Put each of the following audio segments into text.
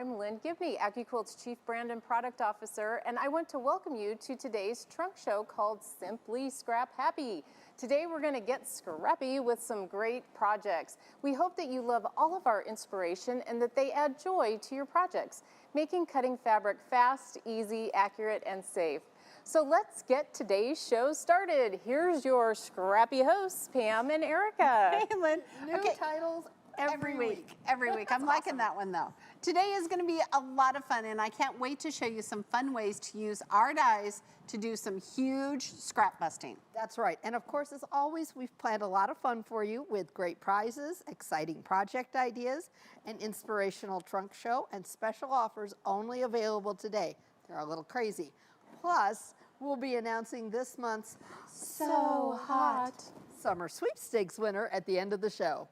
I'm Lynn Gibney, AccuQuilt's Chief Brand and Product Officer, and I want to welcome you to today's trunk show called Simply Scrap Happy. Today we're going to get scrappy with some great projects. We hope that you love all of our inspiration and that they add joy to your projects, making cutting fabric fast, easy, accurate, and safe. So let's get today's show started. Here's your scrappy hosts, Pam and Erica. Hey, Lynn. New titles every week. Every week. I'm liking that one, though. Today is going to be a lot of fun, and I can't wait to show you some fun ways to use our dies to do some huge scrap busting. That's right. And of course, as always, we've planned a lot of fun for you with great prizes, exciting project ideas, an inspirational trunk show, and special offers only available today. They're a little crazy. Plus, we'll be announcing this month's So hot summer sweepstakes winner at the end of the show.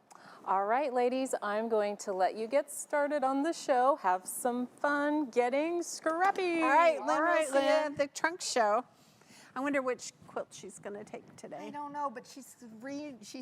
All right, ladies, I'm going to let you get started on the show. Have some fun getting scrappy. All right, Lynn, All right, we'll see you Lynn. at the trunk show. I wonder which quilt she's going to take today. I don't know, but she's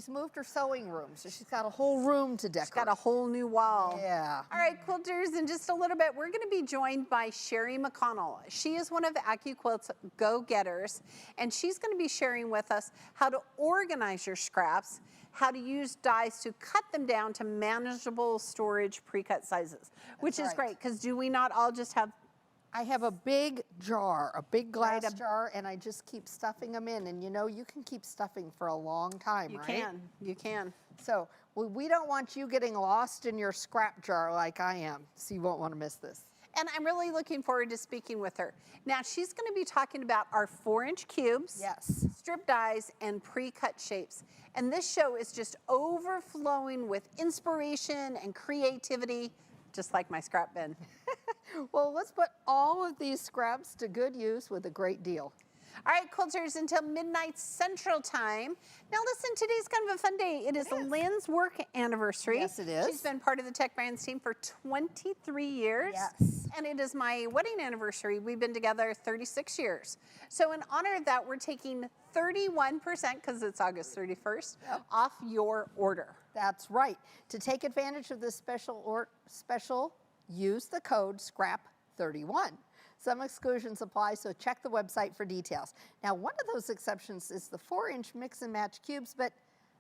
moved her sewing room, so she's got a whole room to decorate. She's got a whole new wall. Yeah. All right, quilters, in just a little bit, we're going to be joined by Sheri McConnell. She is one of AccuQuilt's go-getters, and she's going to be sharing with us how to organize your scraps, how to use dies to cut them down to manageable storage pre-cut sizes, which is great, because do we not all just have... I have a big jar, a big glass jar, and I just keep stuffing them in. And you know, you can keep stuffing for a long time, right? You can. So we don't want you getting lost in your scrap jar like I am, so you won't want to miss this. And I'm really looking forward to speaking with her. Now, she's going to be talking about our 4-inch cubes, Yes. strip dies, and pre-cut shapes. And this show is just overflowing with inspiration and creativity, just like my scrap bin. Well, let's put all of these scraps to good use with a great deal. All right, quilters, until midnight Central Time. Now listen, today's kind of a fun day. It is Lynn's work anniversary. Yes, it is. She's been part of the Tech Brands team for 23 years. Yes. And it is my wedding anniversary. We've been together 36 years. So in honor of that, we're taking 31%, because it's August 31st, off your order. That's right. To take advantage of this special, use the code SCRAP31. Some exclusions apply, so check the website for details. Now, one of those exceptions is the 4-inch mix and match cubes, but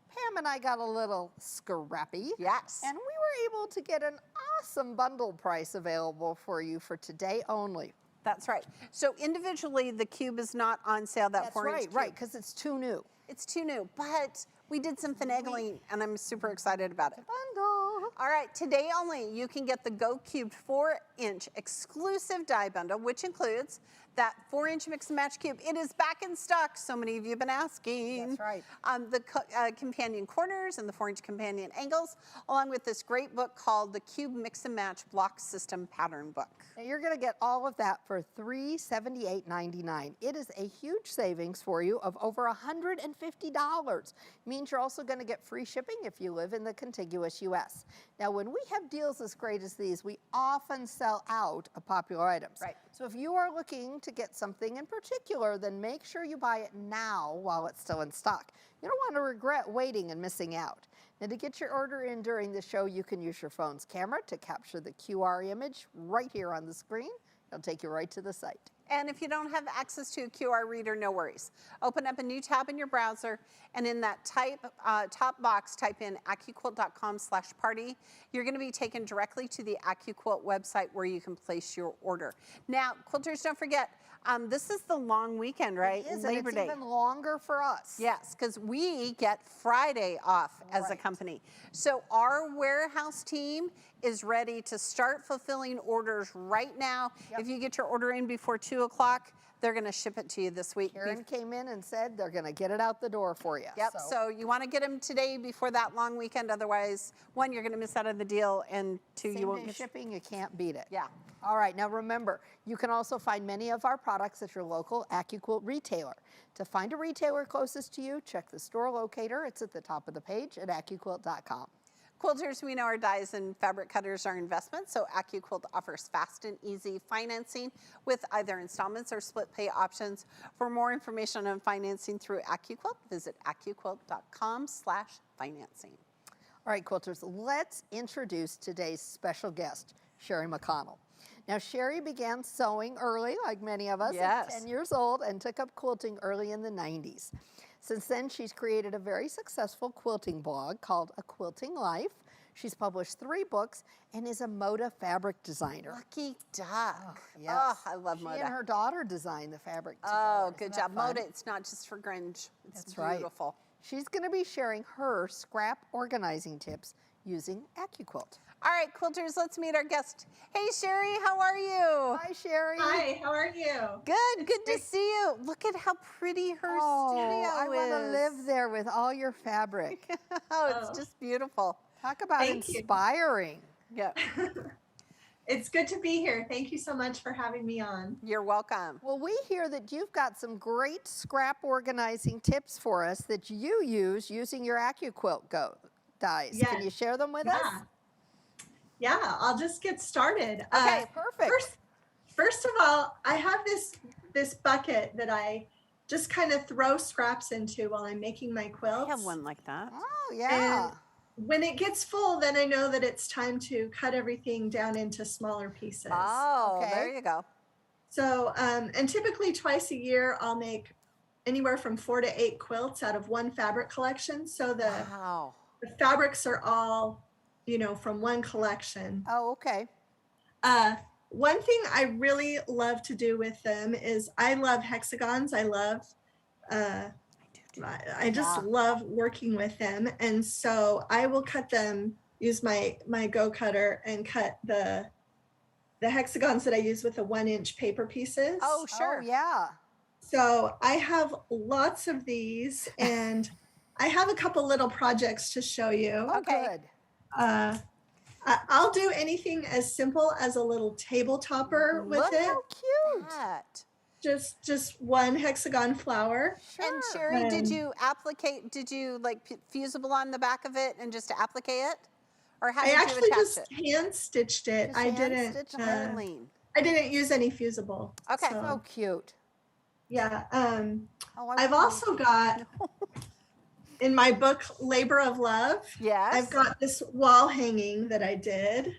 Pam and I got a little scrappy. Yes. And we were able to get an awesome bundle price available for you for today only. That's right. So individually, the cube is not on sale, that 4-inch cube. Right, because it's too new. It's too new, but we did some finagling, and I'm super excited about it. Bundle. All right, today only, you can get the Go Cubed 4-inch exclusive die bundle, which includes that 4-inch mix and match cube. It is back in stock, so many of you have been asking. That's right. The companion corners and the 4-inch companion angles, along with this great book called the Cube Mix and Match Block System Pattern Book. Now you're going to get all of that for $378.99. It is a huge savings for you of over $150. Means you're also going to get free shipping if you live in the contiguous U.S. Now, when we have deals as great as these, we often sell out of popular items. Right. So if you are looking to get something in particular, then make sure you buy it now while it's still in stock. You don't want to regret waiting and missing out. Now, to get your order in during the show, you can use your phone's camera to capture the QR image right here on the screen. It'll take you right to the site. And if you don't have access to a QR reader, no worries. Open up a new tab in your browser, and in that top box, type in AccuQuilt.com/party. You're going to be taken directly to the AccuQuilt website where you can place your order. Now, quilters, don't forget, this is the long weekend, right? It is, Labor and Day. it's even longer for us. Yes, because we get Friday off as a company. So our warehouse team is ready to start fulfilling orders right now. If you get your order in before 2 o'clock, they're going to ship it to you this week. Karen came in and said they're going to get it out the door for you. Yep, so you want to get them today before that long weekend. Otherwise, 1, you're going to miss out on the deal, and 2, you won't Same-day get shipping, you can't beat it. Yeah. All right, now remember, you can also find many of our products at your local AccuQuilt retailer. To find a retailer closest to you, check the store locator. It's at the top of the page at AccuQuilt.com. Quilters, we know our dies and fabric cutters are investments, so AccuQuilt offers fast and easy financing with either installments or split pay options. For more information on financing through AccuQuilt, visit AccuQuilt.com/financing. All right, quilters, let's introduce today's special guest. Sheri McConnell. Now, Sheri began sewing early, like many of us, Yes. at 10 years old, and took up quilting early in the 90s. Since then, she's created a very successful quilting blog called A Quilting Life. She's published 3 books and is a Moda fabric designer. Lucky duck. Yes. Oh, I love She Moda. and her daughter designed the fabric together. Oh, Isn't good that job. fun? Moda, it's not just for grunge. It's That's right. beautiful. She's going to be sharing her scrap organizing tips using AccuQuilt. All right, quilters, let's meet our guest. Hey, Sheri, how are you? Hi, Sheri. Hi, how are you? Good to see you. Look at how pretty her studio I want to is. live there with all your fabric. Oh, it's just beautiful. Talk about Thank you. inspiring. Yeah, It's good to be here. Thank you so much for having me on. you're welcome. Well, we hear that you've got some great scrap organizing tips for us that you use using your AccuQuilt dies. Yes. Can you share them with us? Yeah, I'll just get started. Okay, perfect. First of all, I have this bucket that I just kind of throw scraps into while I'm making my quilts. I have one like that. Oh, yeah. When it gets full, then I know that it's time to cut everything down into smaller pieces. Oh, Okay. there you go. So, and typically twice a year, I'll make anywhere from 4 to 8 quilts out of one fabric collection. So the Wow. fabrics are all, from one collection. Oh, okay. One thing I really love to do with them is I love hexagons. I just love working with them. And so I will cut them, use my Go Cutter and cut the hexagons that I use with the 1-inch paper pieces. Oh, sure. Oh, yeah. So I have lots of these and I have a couple little projects to show you. Oh, Okay. good. I'll do anything as simple as a little table topper with Look it. how cute. That. Just one hexagon flower. And Sure. Sheri, did Um, you like fusible on the back of it and just applique it? Or how I did you actually attach just it? hand stitched it. Just I hand didn't. stitched it? Darling. I didn't use any fusible. Okay. So, So cute. yeah. Oh, I I've want- also got in my book Labor of Love. Yes. I've got this wall hanging that I did.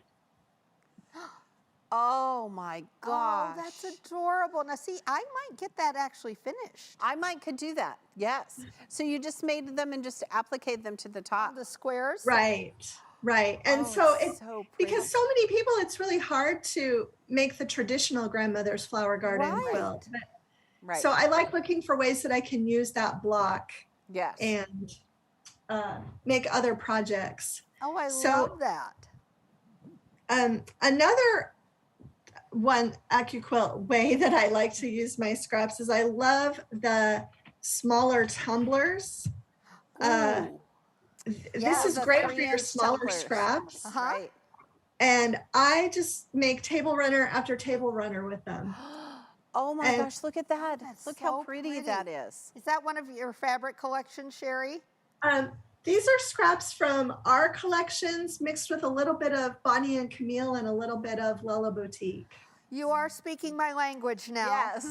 Oh my gosh. Oh, that's adorable. Now, see, I might get that actually finished. I might could do that. Yes. So you just made them and just appliqued them to the top. The squares. Right. And Oh, so it's it's so pretty. because so many people, it's really hard to make the traditional grandmother's flower garden Right. quilt. But- Right. So I like looking for ways that I can use that block yes. and make other projects. Oh, I So- love that. Another one AccuQuilt way that I like to use my scraps is I love the smaller tumblers. Ooh. This is the great for your 3-inch smaller tumblers. scraps. Uh-huh. Right. And I just make table runner after table runner with them. Oh my And- gosh, look at that. That's Look how so pretty that is. Is that one of your fabric collections, Sheri? These are scraps from our collections mixed with a little bit of Bonnie and Camille and a little bit of Lella Boutique. You are speaking my language now. Yes.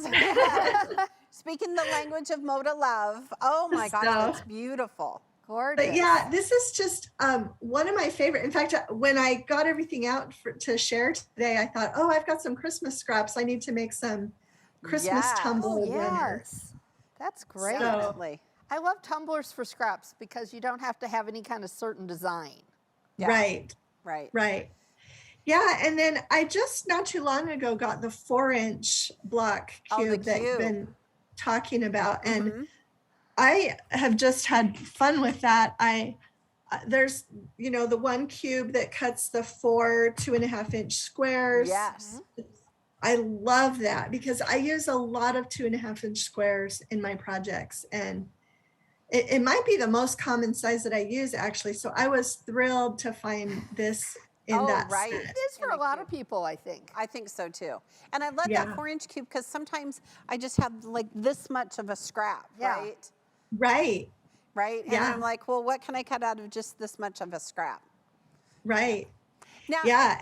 Speaking the language of Moda love. Oh my gosh, So- that's beautiful. Gorgeous. But yeah, this is just one of my favorite. In fact, when I got everything out to share today, I thought, oh, I've got some Christmas scraps. I need to make some Christmas Yes. tumbler Oh, runner. yes. That's great. So- Definitely. I love tumblers for scraps because you don't have to have any kind of certain design. Yeah. Right. Right. Yeah, and then I just not too long ago got the 4-inch block Oh, the cube that you've cube. been talking about, and Mhm. I have just had fun with that. There's the one cube that cuts the 4 2.5-inch squares. Yes. I love that because I use a lot of 2.5-inch squares in my projects, and it might be the most common size that I use actually. So I was thrilled to find this in Oh, that right. set. It is for In a a lot cube. of people, I think. I think so too. And I love Yeah. that 4-inch cube because sometimes I just have like this much of a scrap, Yeah. right? Right, Right? And Yeah. I'm like, well, what can I cut out of just this much of a scrap? right. Now, Yeah,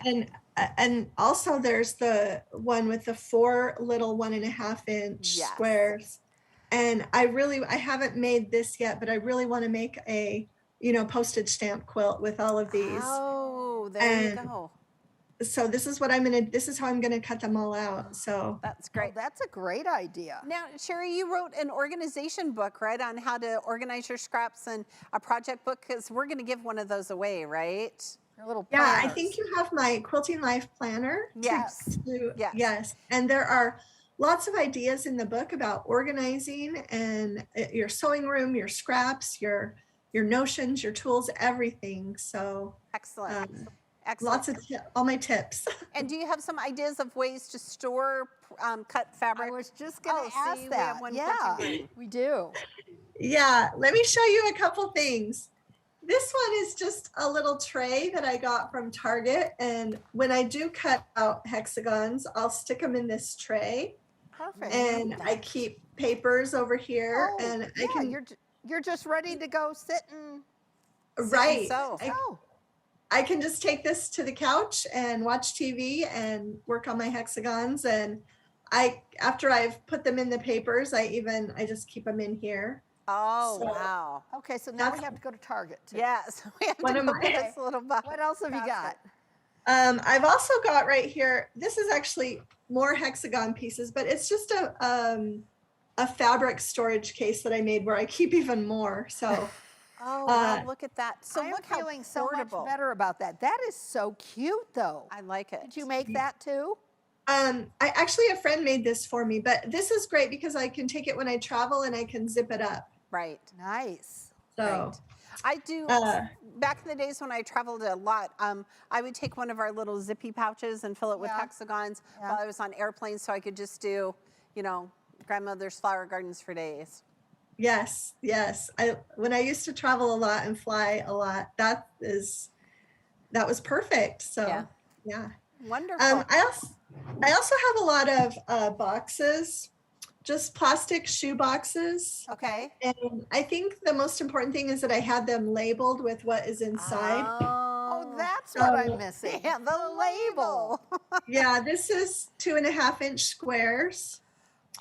and also there's the one with the 4 little 1.5-inch Yes. squares. And I haven't made this yet, but I really want to make a postage stamp quilt with all of these. Oh, there you And- go. so this is how I'm gonna cut them all out. So That's Oh, great. that's a great idea. Now, Sheri, you wrote an organization book, right, on how to organize your scraps, and a project book, because we're going to give one of those away, right? Your little yeah, I planners. think you have my Quilting Life Planner. Yes. Yes. Yes. And there are lots of ideas in the book about organizing and your sewing room, your scraps, your notions, your tools, everything. So Excellent. lots Excellent. of all my tips. And do you have some ideas of ways to store cut fabric? I was just going Oh, to ask see, we that. have one Yeah, quilting room. we do. Yeah, let me show you a couple things. This one is just a little tray that I got from Target. And when I do cut out hexagons, I'll stick them in this tray. Perfect. And I keep papers over here. Oh, And yeah, I can, you're just ready to go sit and right. sew. I can just take this to the couch and watch TV and work on my hexagons. And after I've put them in the papers, I just keep them in here. Oh, So- wow. Okay, so now we That's- have to go to Target too. Yes. We have One to of go my- get this little box. What else have you got? I've also got right here, this is actually more hexagon pieces, but it's just a fabric storage case that I made where I keep even more. So Oh, wow, look at that. So I'm look how feeling so portable. much better about that. That is so cute, though. I like it. Did you make that too? a friend made this for me, but this is great because I can take it when I travel and I can zip it up. Right. Nice. So Right. I do. Back in the days when I traveled a lot, I would take one of our little zippy pouches and fill it with Yeah. hexagons Yeah. while I was on airplanes, so I could just do, grandmother's flower gardens for days. yes. When I used to travel a lot and fly a lot, that was perfect. So yeah. Wonderful. I also have a lot of boxes, just plastic shoe boxes. Okay. And I think the most important thing is that I had them labeled with what is inside. Oh, that's what I'm missing. Yeah, the label. Yeah, this is 2.5-inch squares.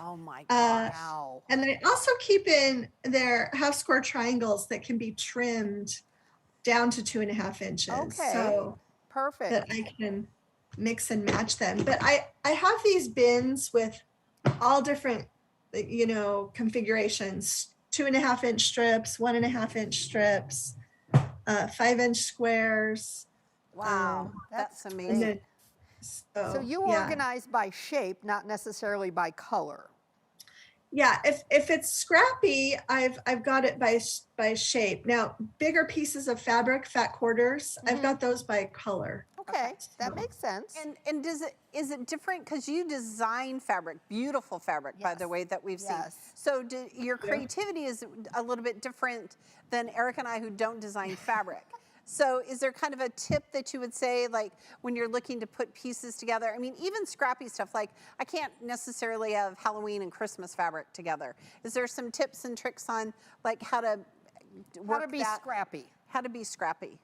Oh my Uh, gosh. Wow. And I also keep in their half square triangles that can be trimmed down to 2.5 inches. Okay. So Perfect. that I can mix and match them. But I have these bins with all different, configurations, 2.5-inch strips, 1.5-inch strips, 5-inch squares. Wow. that's That's And amazing. then, So you yeah. organize by shape, not necessarily by color. Yeah, if it's scrappy, I've got it by shape. Now, bigger pieces of fabric, fat quarters, I've got those by color. Okay, that So- makes sense. And is it different because you design fabric, beautiful fabric, by the Yes. way, that we've seen. Yes. So your creativity is a little bit different than Eric and I, who don't design fabric. So is there kind of a tip that you would say, like when you're looking to put pieces together? I mean, even scrappy stuff, like I can't necessarily have Halloween and Christmas fabric together. Is there some tips and tricks on like how to work How to be that? scrappy. How to be scrappy.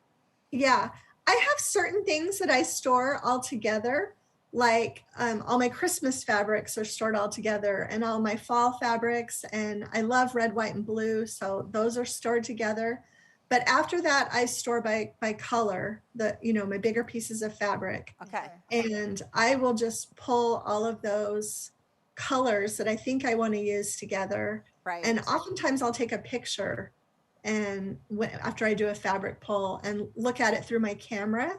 Yeah, I have certain things that I store all together, like all my Christmas fabrics are stored all together, and all my fall fabrics, and I love red, white, and blue, so those are stored together. But after that, I store by color, my bigger pieces of fabric. Okay. And I will just pull all of those colors that I think I want to use together. Right. And oftentimes I'll take a picture and after I do a fabric pull and look at it through my camera.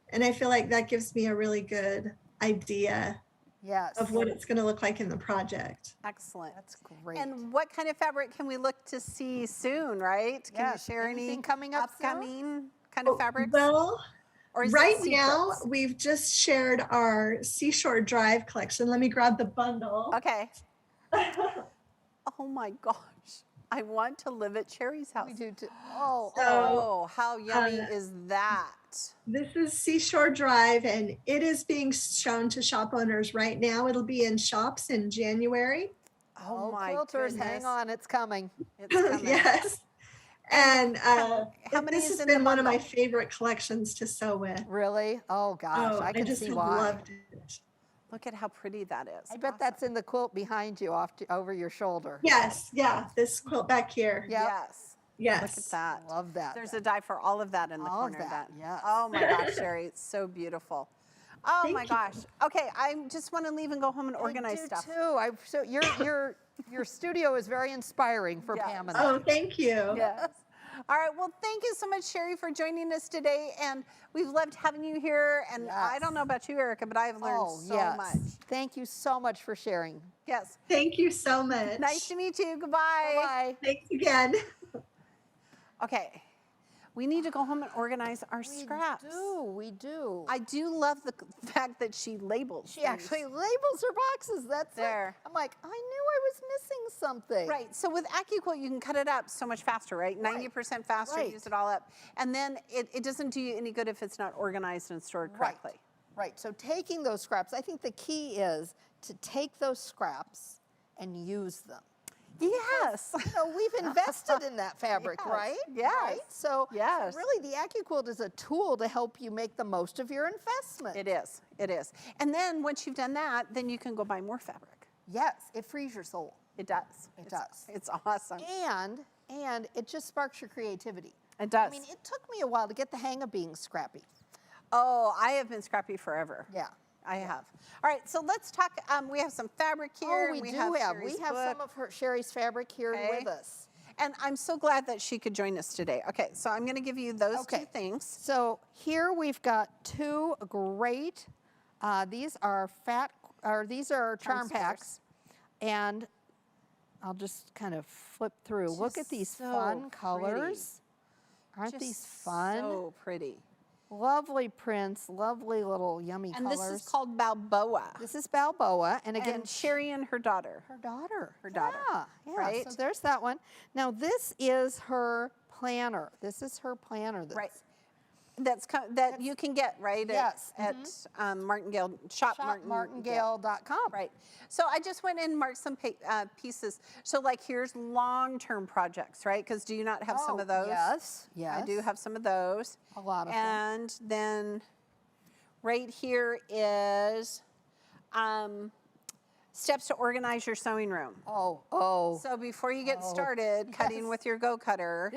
And I feel like that gives me a really good idea Yes. of what it's going to look like in the project. Excellent. That's great. And what kind of fabric can we look to see soon, right? Can Yes, you share any anything coming up soon? upcoming kind of fabrics? Well, Or is it right now secrets? we've just shared our Seashore Drive collection. Let me grab the bundle. Okay. Oh my gosh. I want to live at Sheri's house. we do too. Oh, So- Oh, how yummy is that? This is Seashore Drive, and it is being shown to shop owners right now. It'll be in shops in January. Oh my quilters, goodness. hang on, it's coming. It's coming. Yes. And how many this is has in the been one of my bundle? favorite collections to sew with. Really? Oh gosh, Oh, I can just see have why. loved it. Look at how pretty that is. I bet that's in the quilt behind you, over your shoulder. Yes, yeah, this quilt back here. Yeah. Yes. Yes. Look at that. Love that. There's a die for all of that in the All of corner. that, yes. Oh my gosh, Sheri, it's so beautiful. Oh Thank my you. gosh. Okay, I just want to leave and go home and organize I do stuff. too. So your studio is very inspiring for Yes. Pam and I. Oh, thank you. Yes. All right. Well, thank you so much, Sheri, for joining us today. And we've loved having you here. And I Yes. don't know about you, Erica, but I've learned Oh, so yes. much. Thank you so much for sharing. Yes. Thank you so much. Nice to meet you. Goodbye. Bye. Thanks again. Okay. We need to go home and organize our scraps. We do. I do love the fact that she labels. She actually labels her boxes. That's There. I'm like, I knew I was missing something. Right. So with AccuQuilt, you can cut it up so much faster, right? 90% faster, Right. use it all up. And then it doesn't do you any good if it's not organized and stored correctly. Right. So taking those scraps, I think the key is to take those scraps and use them. Yes. You know, we've invested in that fabric, Yes, right? yes, Right? So yes. really the AccuQuilt is a tool to help you make the most of your investment. It is. It is. And then once you've done that, then you can go buy more fabric. Yes, it frees your soul. It does. It does. It's awesome. And it just sparks your creativity. It does. I mean, it took me a while to get the hang of being scrappy. Oh, I have been scrappy forever. Yeah. I have. All right, so let's talk. We have some fabric here. Oh, we and do have. Sheri's We have book. some of Sherri's fabric here Okay. with us. And I'm so glad that she could join us today. Okay, so I'm going to give you those two things. So here we've got two great. These are charm packs, and I'll just kind of flip through. Look at Just these so fun pretty. colors. Aren't Just these fun? So pretty. Lovely prints, lovely little yummy And colors. this is called Balboa. This is Balboa, and again, And Sheri and her daughter. her daughter. Her daughter, Yeah, right? So there's that one. Now this is her planner. This is her planner. Right. That you can get, right? Yes, At Martingale, shop shopmartingale.com. Right. So I just went and marked some pieces. So like here's long-term projects, right? Because do you not have some of those? Yes, yes. I do have some of those. A lot of them. And then right here is steps to organize your sewing room. Oh. So before you get started cutting yes. with your Go Cutter,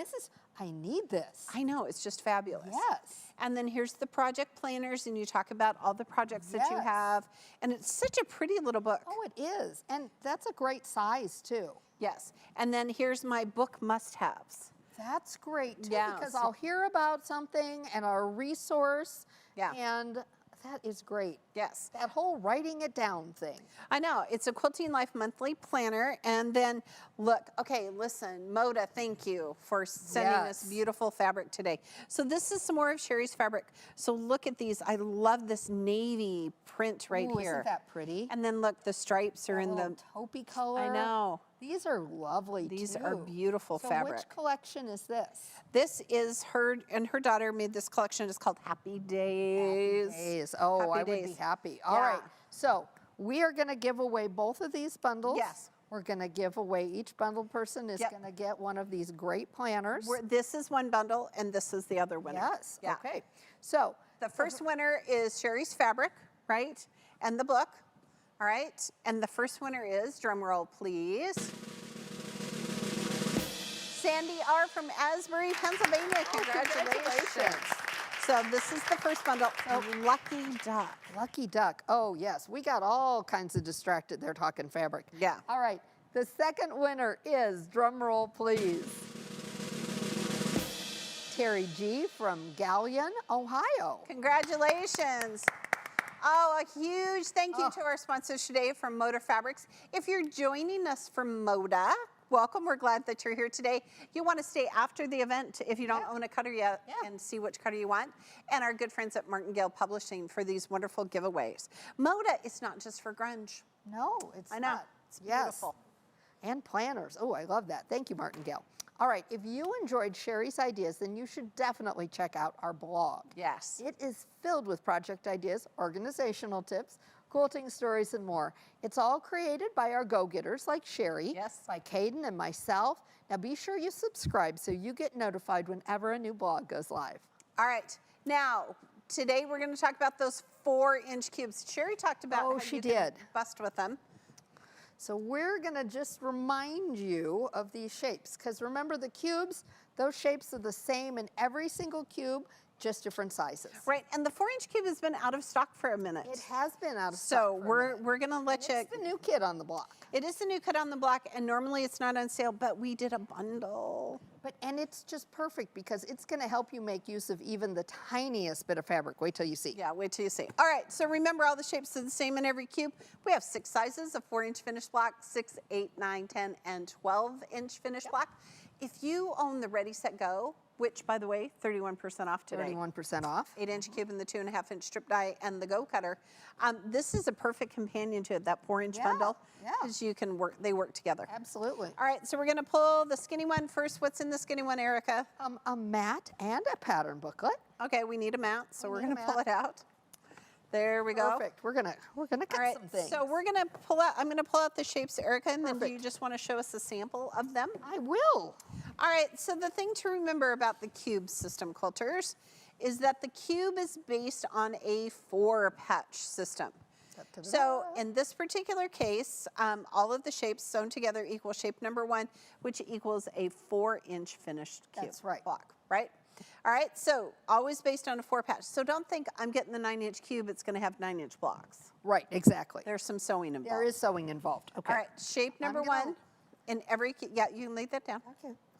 I need this. I know, it's just fabulous. Yes. And then here's the project planners, and you talk about all the projects that you Yes. have. And it's such a pretty little book. Oh, it is. And that's a great size, too. Yes. And then here's my book must-haves. That's great, too, Yeah, because so- I'll hear about something and a resource. Yeah. And that is great. Yes. That whole writing it down thing. I know. It's a Quilting Life monthly planner. And then look, okay, listen, Moda, thank you for sending us Yes. beautiful fabric today. So this is some more of Sheri's fabric. So look at these. I love this navy print right Ooh, here. Isn't that pretty? And then look, the stripes are in the, taupey color. I know. These are lovely, These too. are beautiful so fabric. which collection is this? This is her and her daughter made this collection. It's called Happy Days. Days. Oh, Happy I would Days. be happy. All right. Yeah. So we are going to give away both of these bundles. Yes. We're going to give away, each bundle person is Yep. going to get one of these great planners. This is one bundle, and this is the other winner. Yes. Yeah. Okay. So The first winner is Sheri's fabric, right? And the book. All right. And the first winner is, drum roll, please. Sandy R. from Asbury, Pennsylvania. Congratulations. So this is the first bundle. Lucky Duck. Lucky Duck. Oh, yes. We got all kinds of distracted there talking fabric. Yeah. All right. The second winner is, drum roll, please, Terry G. from Gallion, Ohio. Congratulations. Oh, a huge thank you to our sponsors today from Moda Fabrics. If you're joining us from Moda, welcome. We're glad that you're here today. You want to stay after the event if you don't own a cutter yet and see which cutter you want. And our good friends at Martingale Publishing for these wonderful giveaways. Moda is not just for grunge. No, it's I know. not. It's Yes. beautiful. And planners. Oh, I love that. Thank you, Martingale. All right, if you enjoyed Sheri's ideas, then you should definitely check out our blog. Yes. It is filled with project ideas, organizational tips, quilting stories, and more. It's all created by our go-getters like Sheri, Yes. by Caden and myself. Now be sure you subscribe so you get notified whenever a new blog goes live. All right. Now, today we're going to talk about those 4-inch cubes. Sheri talked about Oh, how she you can did. bust with them. So we're gonna just remind you of these shapes, because remember the cubes, those shapes are the same in every single cube. just different sizes. Right, and the 4-inch cube has been out of stock for a minute. It has been out of stock. So for a minute. we're gonna let you. It's the new kid on the block. It is the new kid on the block, and normally it's not on sale, but we did a bundle. And it's just perfect because it's going to help you make use of even the tiniest bit of fabric. Wait till you see. Yeah, wait till you see. All right, so remember all the shapes are the same in every cube. We have 6 sizes of 4-inch finished block, 6, 8, 9, 10, and 12-inch finished block. If you own the Ready, Set, Go, which, by the way, 31% off today. 31% off. 8-inch cube and the 2.5-inch strip die and the Go Cutter. This is a perfect companion to that 4-inch bundle. Yeah. Because you can work, they work together. Absolutely. All right, so we're gonna pull the skinny one first. What's in the skinny one, Erica? A mat and a pattern booklet. Okay, we need a mat, so we're need a gonna pull mat. it out. There we go. Perfect. We're gonna cut All right, some things. so we're gonna pull out, I'm gonna pull out the shapes, Erica, and then do you just wanna show us a sample of them? I will. All right, so the thing to remember about the cube system, quilters, is that the cube is based on a 4-patch system. So in this particular case, all of the shapes sewn together equal shape number 1, which equals a 4-inch finished cube. That's right. Block, right? All right, so always based on a 4-patch. So don't think I'm getting the 9-inch cube, it's gonna have 9-inch blocks. Right, exactly. There's some sewing involved. There is sewing involved. Okay. All right, shape number gonna- 1 in every, yeah, you can lay that down.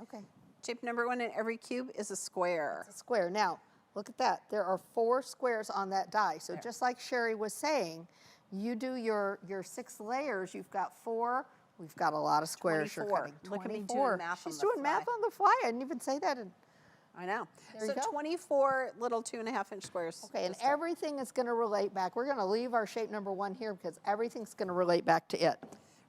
Okay. Shape number 1 in every cube is a square. It's a square. Now, look at that. There are 4 squares on that die. So just like Sheri was saying, you do your 6 layers, you've got 4. We've got a lot of squares 24. you're cutting. Look at me doing 24. math on She's the doing math fly. on the fly. I didn't even say that. I know. There you So go. 24 little 2.5-inch squares. Okay, and to start. everything is going to relate back. We're going to leave our shape number 1 here because everything's going to relate back to it.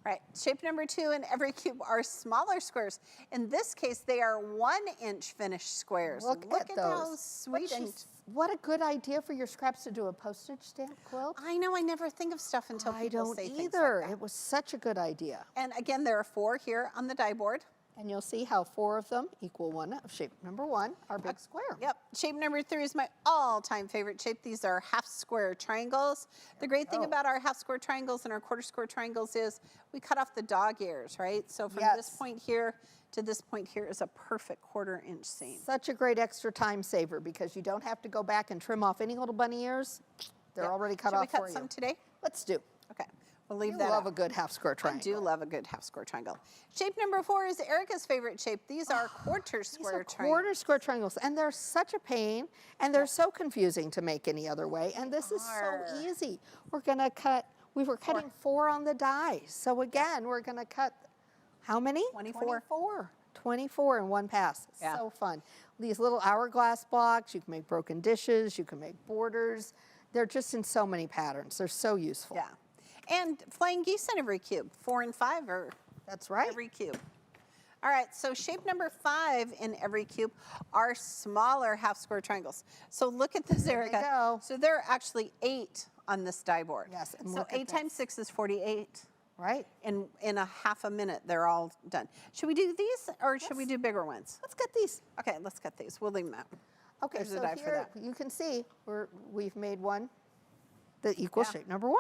Right. Shape number 2 in every cube are smaller squares. In this case, they are 1-inch finished squares. Look at how those. sweet and. What a good idea for your scraps to do a postage stamp quilt. I know. I never think of stuff until I people don't say things either. like that. It was such a good idea. And again, there are 4 here on the die board. And you'll see how 4 of them equal one of shape number 1, our big square. Yep. Shape number 3 is my all-time favorite shape. These are half square triangles. The great thing about our half square triangles and our quarter square triangles is we cut off the dog ears, right? So from this point here to this point here is a perfect 1/4-inch seam. Such a great extra time saver because you don't have to go back and trim off any little bunny ears. They're already cut Should off we cut for some you. today? Let's do. Okay. We'll leave You that love out. a good half square I triangle. do love a good half square triangle. Shape number 4 is Erica's favorite shape. These are quarter square These are triangles. quarter square triangles, and they're such a pain, and they're so confusing to make any other way. And this is so easy. We're gonna cut. We were cutting 4 on the die, so again, we're gonna cut. How many? 24. 24 in one pass. Yeah. So fun. These little hourglass blocks. You can make broken dishes. You can make borders. They're just in so many patterns. They're so useful. Yeah. And flying geese in every cube. 4 and 5 are That's right. every cube. All right, so shape number 5 in every cube are smaller half square triangles. So look at this, There they Erica. go. So there are actually 8 on this die board. Yes, and so look at 8 times 6 is 48. Right. In a half a minute, they're all done. Should we do these or should we do bigger ones? Let's get these. Okay, let's cut these. We'll leave them out. Okay, There's a so die for here that. you can see we've made one that equals Yeah. shape number 1.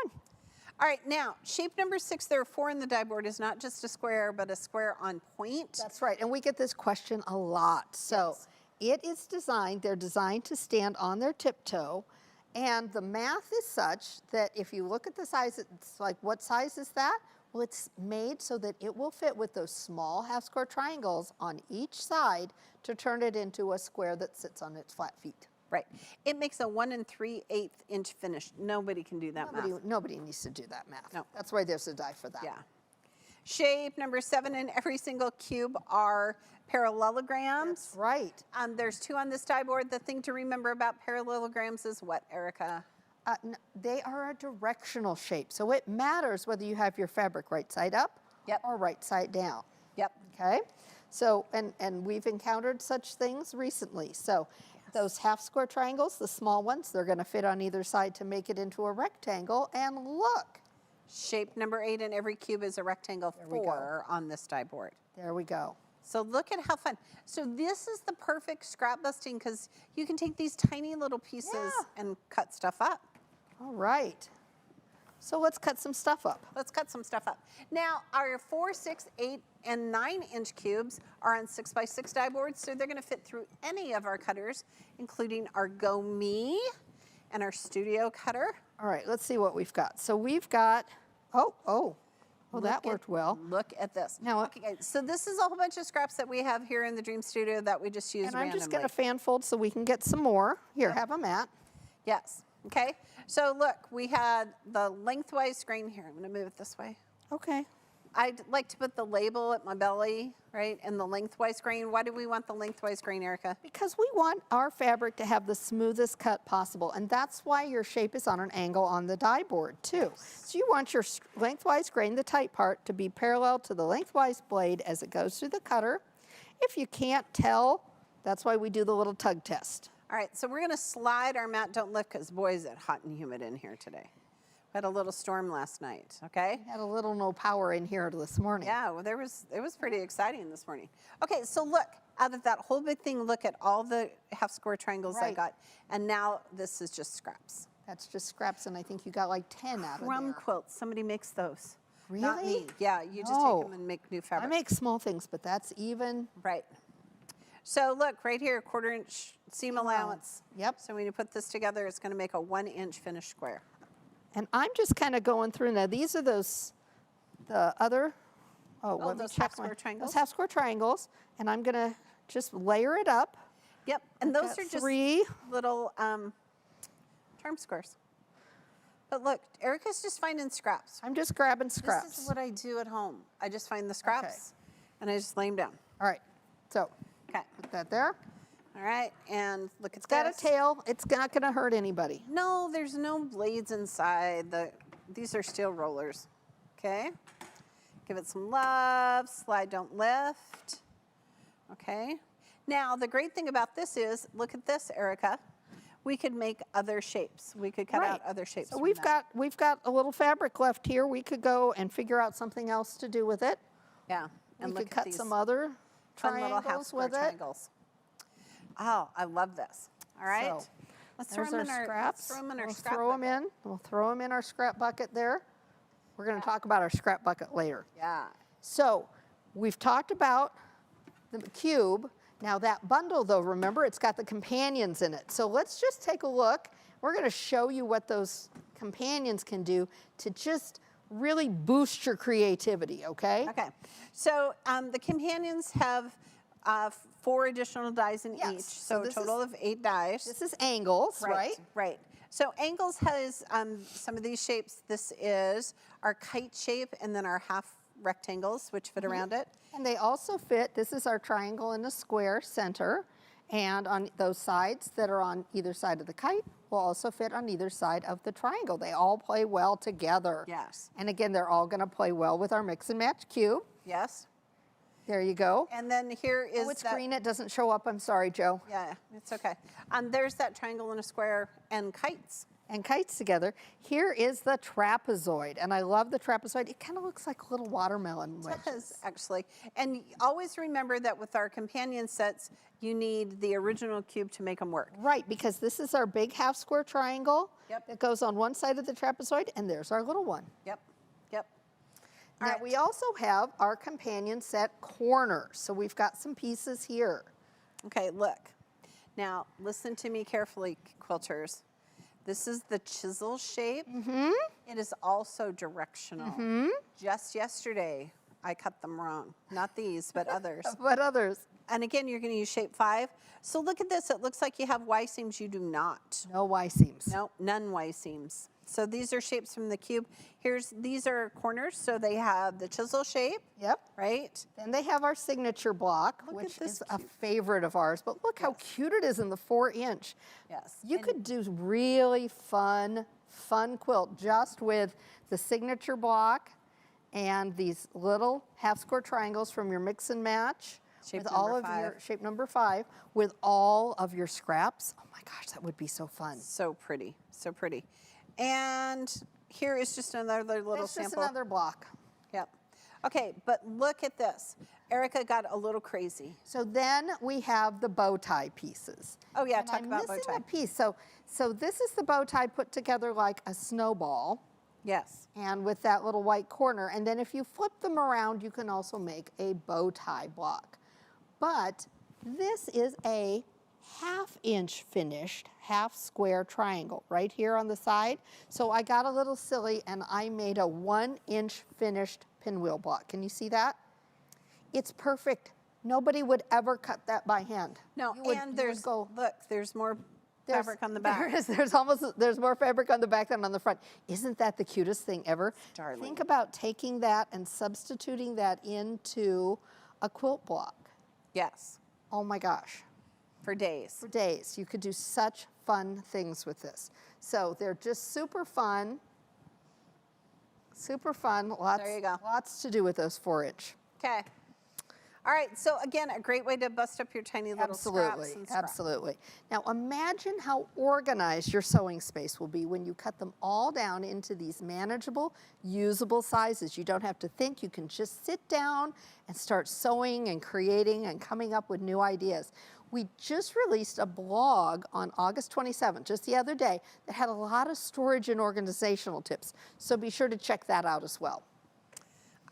All right, now, shape number 6, there are 4 in the die board, is not just a square, but a square on point. That's right, and we get this question a lot. So it is designed, they're designed to stand on their tiptoe, and the math is such that if you look at the size, it's like, what size is that? Well, it's made so that it will fit with those small half square triangles on each side to turn it into a square that sits on its flat feet. Right. It makes a 1 3/8 inch finish. Nobody can do that math. Nobody needs to do that math. No. That's why there's a die for that. Yeah. Shape number 7 in every single cube are parallelograms. That's right. There's 2 on this die board. The thing to remember about parallelograms is what, Erica? They are a directional shape, so it matters whether you have your fabric right side up or right side down. Yep. Okay, so and we've encountered such things recently. So those half square triangles, the small ones, they're going to fit on either side to make it into a rectangle. And look, Shape number 8 in every cube is a rectangle 4 on this die board. there we go. So look at how fun. So this is the perfect scrap busting because you can take these tiny little pieces and cut stuff up. All right. So let's cut some stuff up. Let's cut some stuff up. Now, our 4, 6, 8, and 9-inch cubes are on 6x6 die boards, so they're going to fit through any of our cutters, including our Go Me and our Studio cutter. All right, let's see what we've got. So we've got, oh, that worked well. Look at this. Now, okay, guys, so this is a whole bunch of scraps that we have here in the Dream Studio that we just used and randomly. I'm just going to fan fold so we can get some more. Here, have a mat. Yes. Okay. So look, we had the lengthwise grain here. I'm going to move it this way. Okay. I'd like to put the label at my belly, right, and the lengthwise grain. Why do we want the lengthwise grain, Erica? Because we want our fabric to have the smoothest cut possible, and that's why your shape is on an angle on the die board too. So you want your lengthwise grain, the tight part, to be parallel to the lengthwise blade as it goes through the cutter. If you can't tell, that's why we do the little tug test. All right, so we're going to slide our mat, don't lift, because boy, is it hot and humid in here today. We had a little storm last night, okay? We had a little no power in here this morning. Yeah, well, it was pretty exciting this morning. Okay, so look, out of that whole big thing, look at all the half square triangles I Right. got. And now this is just scraps. That's just scraps, and I think you got like 10 out of Crumb there. quilts, somebody makes those. Not Really? me. Yeah, you just No. take them and make new fabric. I make small things, but that's even. Right. So look, right here, 1/4-inch seam allowance. Yep. So when you put this together, it's going to make a 1-inch finished square. And I'm just kind of going through now. These are the other. Let me those check half-square triangles? Those half square triangles, and I'm gonna just layer it up. Yep, and I've those got are just 3. little charm squares. But look, Erica's just finding scraps. I'm just grabbing scraps. This is what I do at home. I just find the scraps, and I just lay them down. All right, so Okay. put that there. All right, and look at It's got a this. tail. It's not gonna hurt anybody. No, there's no blades inside. These are steel rollers. Okay. Give it some love. Slide, don't lift. Okay. Now, the great thing about this is, look at this, Erica. We could make other shapes. We could cut out other shapes. So from we've that. got a little fabric left here. We could go and figure out something else to do with it. Yeah. And We look could at cut these some other fun little half triangles square with it. triangles. Oh, I love this. All right. So, Let's throw There's them our in our scraps. Throw them in our We'll scrap throw them bucket. in. We'll throw them in our scrap bucket there. We're going to talk about our scrap bucket later. Yeah. So we've talked about the cube. Now that bundle, though, remember, it's got the companions in it. So let's just take a look. We're going to show you what those companions can do to just really boost your creativity, okay? Okay. So the companions have 4 additional dies in Yes. each, So so a this total of 8 dies. This is angles, right? Right. So Angles has some of these shapes. This is our kite shape and then our half rectangles, which fit around it. And they also fit, this is our triangle in a square center, and on those sides that are on either side of the kite will also fit on either side of the triangle. They all play well together. Yes. And again, they're all going to play well with our mix and match cube. Yes. There you go. And then here is Oh, it's that. green. It doesn't show up. I'm sorry, Joe. Yeah, it's okay. There's that triangle and a square and kites. And kites together. Here is the trapezoid, and I love the trapezoid. It kind of looks like little watermelon wedges. Does, actually. And always remember that with our companion sets, you need the original cube to make them work. Right, because this is our big half square triangle Yep. that goes on one side of the trapezoid, and there's our little one. Yep. Yep. Now, All right. we also have our companion set corners. So we've got some pieces here. Okay, look. Now, listen to me carefully, quilters. This is the chisel shape. It is also directional. Just yesterday, I cut them wrong. Not these, but others. But others, And again, you're going to use shape 5. So look at this. It looks like you have Y seams. You do not. no Y seams. No, none Y seams. So these are shapes from the cube. These are corners. So they have the chisel shape, Yep. right? Then they have our signature block, Look at which this is a favorite of ours. But look how cute it is in the 4-inch. Yes. You And could do really fun quilt just with the signature block and these little half square triangles from your mix and match. Shape with all number of your 5. shape number 5 with all of your scraps. Oh my gosh, that would be so fun. So pretty, so pretty. And here is just another little It's just sample. another block. Yep. Okay, but look at this. Erica got a little crazy. So then we have the bow tie pieces. Oh yeah, And talk I'm about bow missing tie. a piece. So this is the bow tie put together like a snowball. Yes. And with that little white corner. And then if you flip them around, you can also make a bow tie block. But this is a half-inch finished, half square triangle right here on the side. So I got a little silly and I made a 1-inch finished pinwheel block. Can you see that? It's perfect. Nobody would ever cut that by hand. No, You would- and you would there's, go, look, there's more fabric on the back. There is. There's more fabric on the back than on the front. Isn't that the cutest thing ever? Darling. Think about taking that and substituting that into a quilt block. Yes, Oh my gosh. for days. For days. You could do such fun things with this. So they're just super fun. Super fun. Lots, There you go. Lots to do with those 4-inch. Okay. All right, so again, a great way to bust up your tiny little scraps and scraps. Absolutely. Now imagine how organized your sewing space will be when you cut them all down into these manageable, usable sizes. You don't have to think, you can just sit down and start sewing and creating and coming up with new ideas. We just released a blog on August 27th, just the other day, that had a lot of storage and organizational tips. So be sure to check that out as well.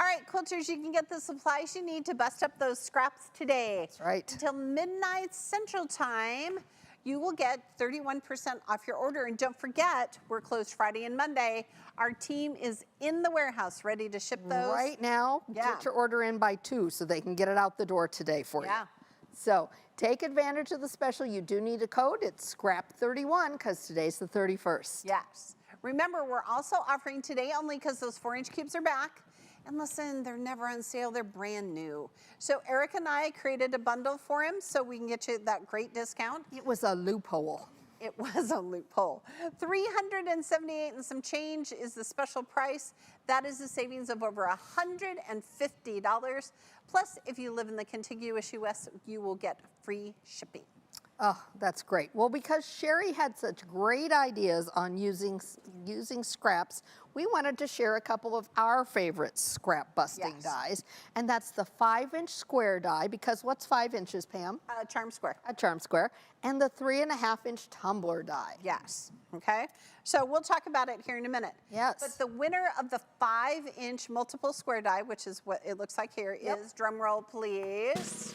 All right, quilters, you can get the supplies you need to bust up those scraps today. That's right. Until midnight Central Time, you will get 31% off your order. And don't forget, we're closed Friday and Monday. Our team is in the warehouse ready to ship those. Right now, Yeah. get your order in by 2 so they can get it out the door today for you. Yeah. So take advantage of the special. You do need a code. It's SCRAP31 because today's the 31st. Yes. Remember, we're also offering today only because those 4-inch cubes are back. And listen, they're never on sale, they're brand new. So Eric and I created a bundle for him so we can get you that great discount. It was a loophole. It was a loophole. $378 and some change is the special price. That is a savings of over $150. Plus, if you live in the contiguous US, you will get free shipping. Oh, that's great. Well, because Sheri had such great ideas on using scraps, we wanted to share a couple of our favorite scrap busting Yes. dies. And that's the 5-inch square die, because what's 5 inches, Pam? Charm square. A charm square. And the 3.5-inch tumbler die. Yes, okay? So we'll talk about it here in a minute. Yes. But the winner of the 5-inch multiple square die, which is what it looks like here, is, drum roll please,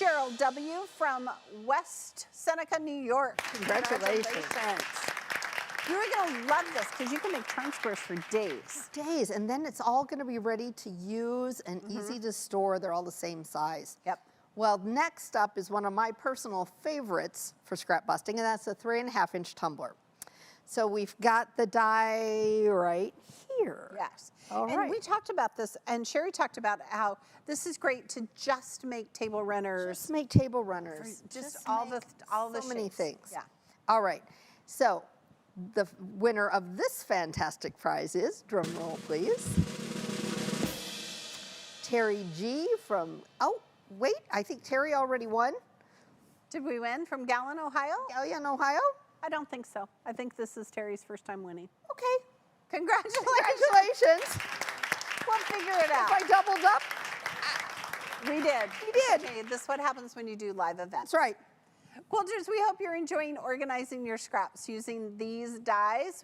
Cheryl W. from West Seneca, New York. Congratulations. You're gonna love this because you can make charm squares for days. Days, and then it's all going to be ready to use and easy to store. They're all the same size. Yep. Well, next up is one of my personal favorites for scrap busting, and that's a 3.5-inch tumbler. So we've got the die right here. Yes. All and right. we talked about this, and Sheri talked about how this is great to just make table runners. Just make table runners. Just all the so many shapes. things. Yeah. All right. So the winner of this fantastic prize is, drum roll please, Terry G from, oh, wait, I think Terry already won. Did we win from Gallon, Ohio? Galleon, Ohio? I don't think so. I think this is Terry's first time winning. Okay. Congratulations. Congratulations. We'll figure it out. If I doubled up, We did. We did. Okay, this is what happens when you do live events. that's right. Quilters, we hope you're enjoying organizing your scraps using these dies.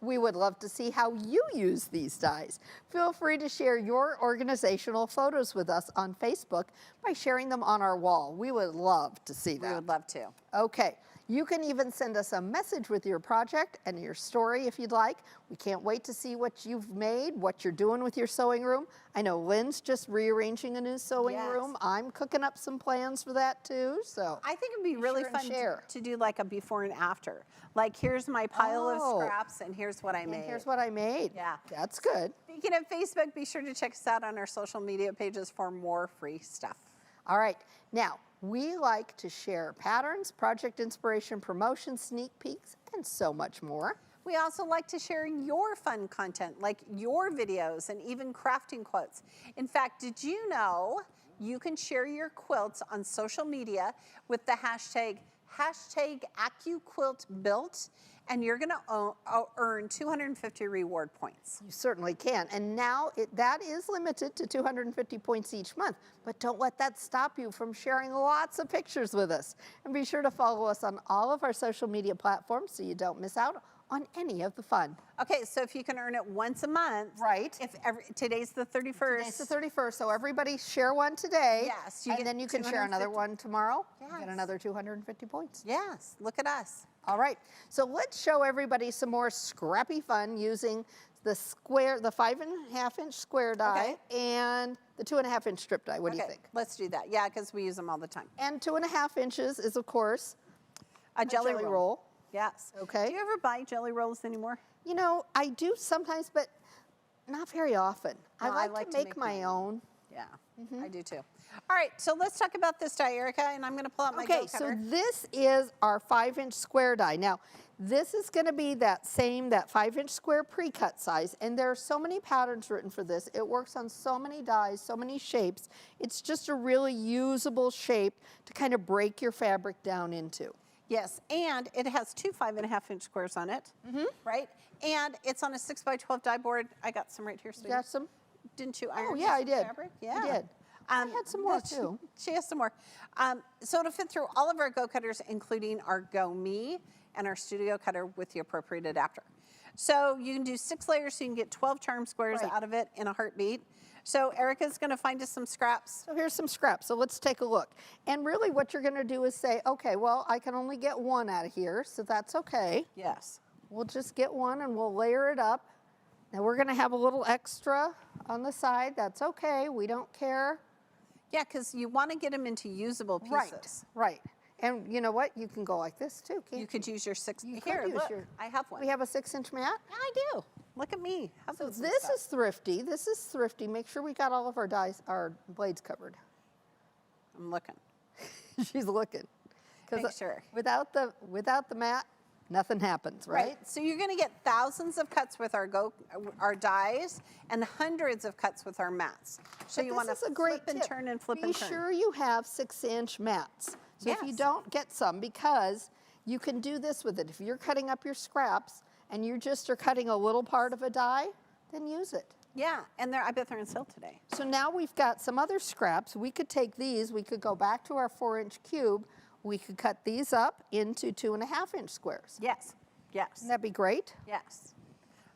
We would love to see how you use these dies. Feel free to share your organizational photos with us on Facebook by sharing them on our wall. We would love to see We that. would love to. Okay, you can even send us a message with your project and your story if you'd like. We can't wait to see what you've made, what you're doing with your sewing room. I know Lynn's just rearranging a new sewing Yes. room. I'm cooking up some plans for that too, so. I think it'd be really sure and fun share. to do like a before and after. Like, here's my pile of Oh. scraps, and here's what I And made. here's what I made. Yeah. That's good. Speaking of Facebook, be sure to check us out on our social media pages for more free stuff. All right, now, we like to share patterns, project inspiration, promotion, sneak peeks, and so much more. We also like to share your fun content, like your videos and even crafting quotes. In fact, did you know you can share your quilts on social media with the hashtag AccuQuiltBuilt, and you're gonna earn 250 reward points. You certainly can. And now that is limited to 250 points each month. But don't let that stop you from sharing lots of pictures with us. And be sure to follow us on all of our social media platforms so you don't miss out on any of the fun. Okay, so if you can earn it once a month. Right. If today's the 31st. Today's the 31st, so everybody share one today. Yes, you and get then you can share another 250. one tomorrow. You Yes. get another 250 points. Yes, look at us. All right, so let's show everybody some more scrappy fun using the 5.5-inch square die and the 2.5-inch strip die. What do you think? Let's do that. Yeah, because we use them all the time. And 2.5 inches is, of course, A jelly roll. Yes. Okay. Do you ever buy jelly rolls anymore? You know, I do sometimes, but not very often. No, I like to make my own. Yeah, I do too. All right, so let's talk about this die, Erica, and I'm going to pull out my Okay, go so cutter. this is our 5-inch square die. Now, this is going to be that 5-inch square pre-cut size, and there are so many patterns written for this. It works on so many dies, so many shapes. It's just a really usable shape to kind of break your fabric down into. Yes, and it has two 5.5-inch squares on it, right? And it's on a 6x12 die board. I got some right here, You sweetie. got some? Didn't you iron yeah, I some did. fabric? I Yeah. did. I had some more, too. She has some more. So it'll fit through all of our Go Cutters, including our Go Me and our Studio Cutter with the appropriate adapter. So you can do 6 layers, so you can get 12 charm squares Right. out of it in a heartbeat. So Erica's going to find us some scraps. So here's some scraps. So let's take a look. And really what you're going to do is say, okay, well, I can only get one out of here, so that's okay. Yes. We'll just get one and we'll layer it up. Now we're going to have a little extra on the side. That's okay. We don't care. Yeah, because you want to get them into usable pieces. Right. And you know what? You can go like this too, can't You could use your 6. You Here, could use look, your- I have one. We have a 6-inch mat. Yeah, I do. Look at me. So this is thrifty. This is thrifty. Make sure we got all of our our blades covered. I'm looking. She's looking. Make sure. Without the mat, nothing happens, right? So you're going to get thousands of cuts with our dies and hundreds of cuts with our mats. So you want to flip and turn and flip and turn. Be sure you have 6-inch mats. So if you Yes. don't, get some, because you can do this with it. If you're cutting up your scraps and you just are cutting a little part of a die, then use it. Yeah, and I bet they're in sale today. So now we've got some other scraps. We could take these, we could go back to our 4-inch cube, we could cut these up into 2.5-inch squares. Yes, yes, Wouldn't that be great? yes.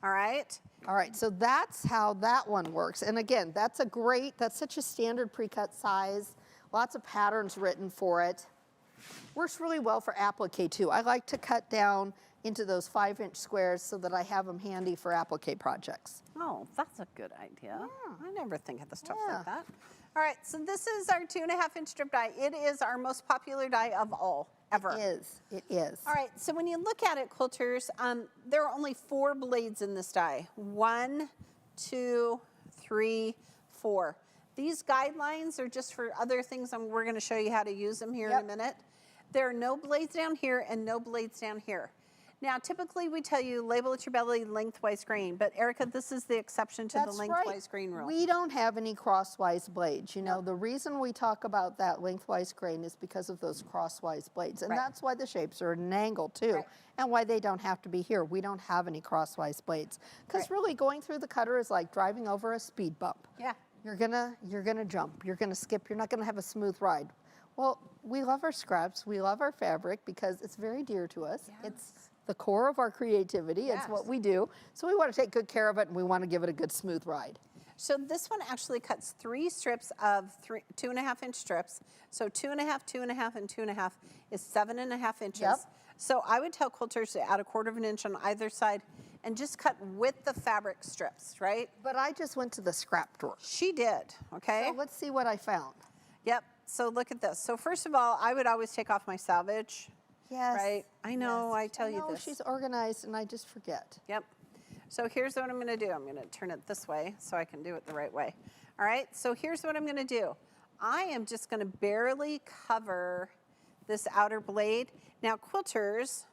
All right. All right, so that's how that one works. And again, that's such a standard pre-cut size. Lots of patterns written for it. Works really well for applique too. I like to cut down into those 5-inch squares so that I have them handy for applique projects. Oh, that's a good idea. I never think of the stuff Yeah. like that. All right, so this is our 2.5-inch strip die. It is our most popular die of all, ever. It is. All right, so when you look at it, quilters, there are only 4 blades in this die. 1, 2, 3, 4. These guidelines are just for other things, and we're going to show you how to use them here in a minute. There are no blades down here and no blades down here. Now, typically we tell you label at your belly lengthwise grain, but Erica, this is the exception to the lengthwise grain rule. We don't have any crosswise blades. You know, the reason we talk about that lengthwise grain is because of those crosswise blades. And that's why the shapes are at an angle too. And why they don't have to be here. We don't have any crosswise blades. Because really going through the cutter is like driving over a speed bump. Yeah. You're gonna jump, you're gonna skip, you're not gonna have a smooth ride. Well, we love our scraps, we love our fabric because it's very dear to us. It's the core of our creativity, it's what we do. So we want to take good care of it and we want to give it a good smooth ride. So this one actually cuts 3 strips of 2.5-inch strips. So 2.5, 2.5, and 2.5 is 7.5 inches. Yep. So I would tell quilters to add 1/4 inch on either side and just cut with the fabric strips, right? But I just went to the scrap drawer. She did, okay? So let's see what I found. Yep, so look at this. So first of all, I would always take off my salvage. Yes. Right? I know, yes. I tell you this. She's organized and I just forget. Yep. So here's what I'm going to do. I'm going to turn it this way so I can do it the right way. All right, so here's what I'm going to do. I am just going to barely cover this outer blade. Now, quilters,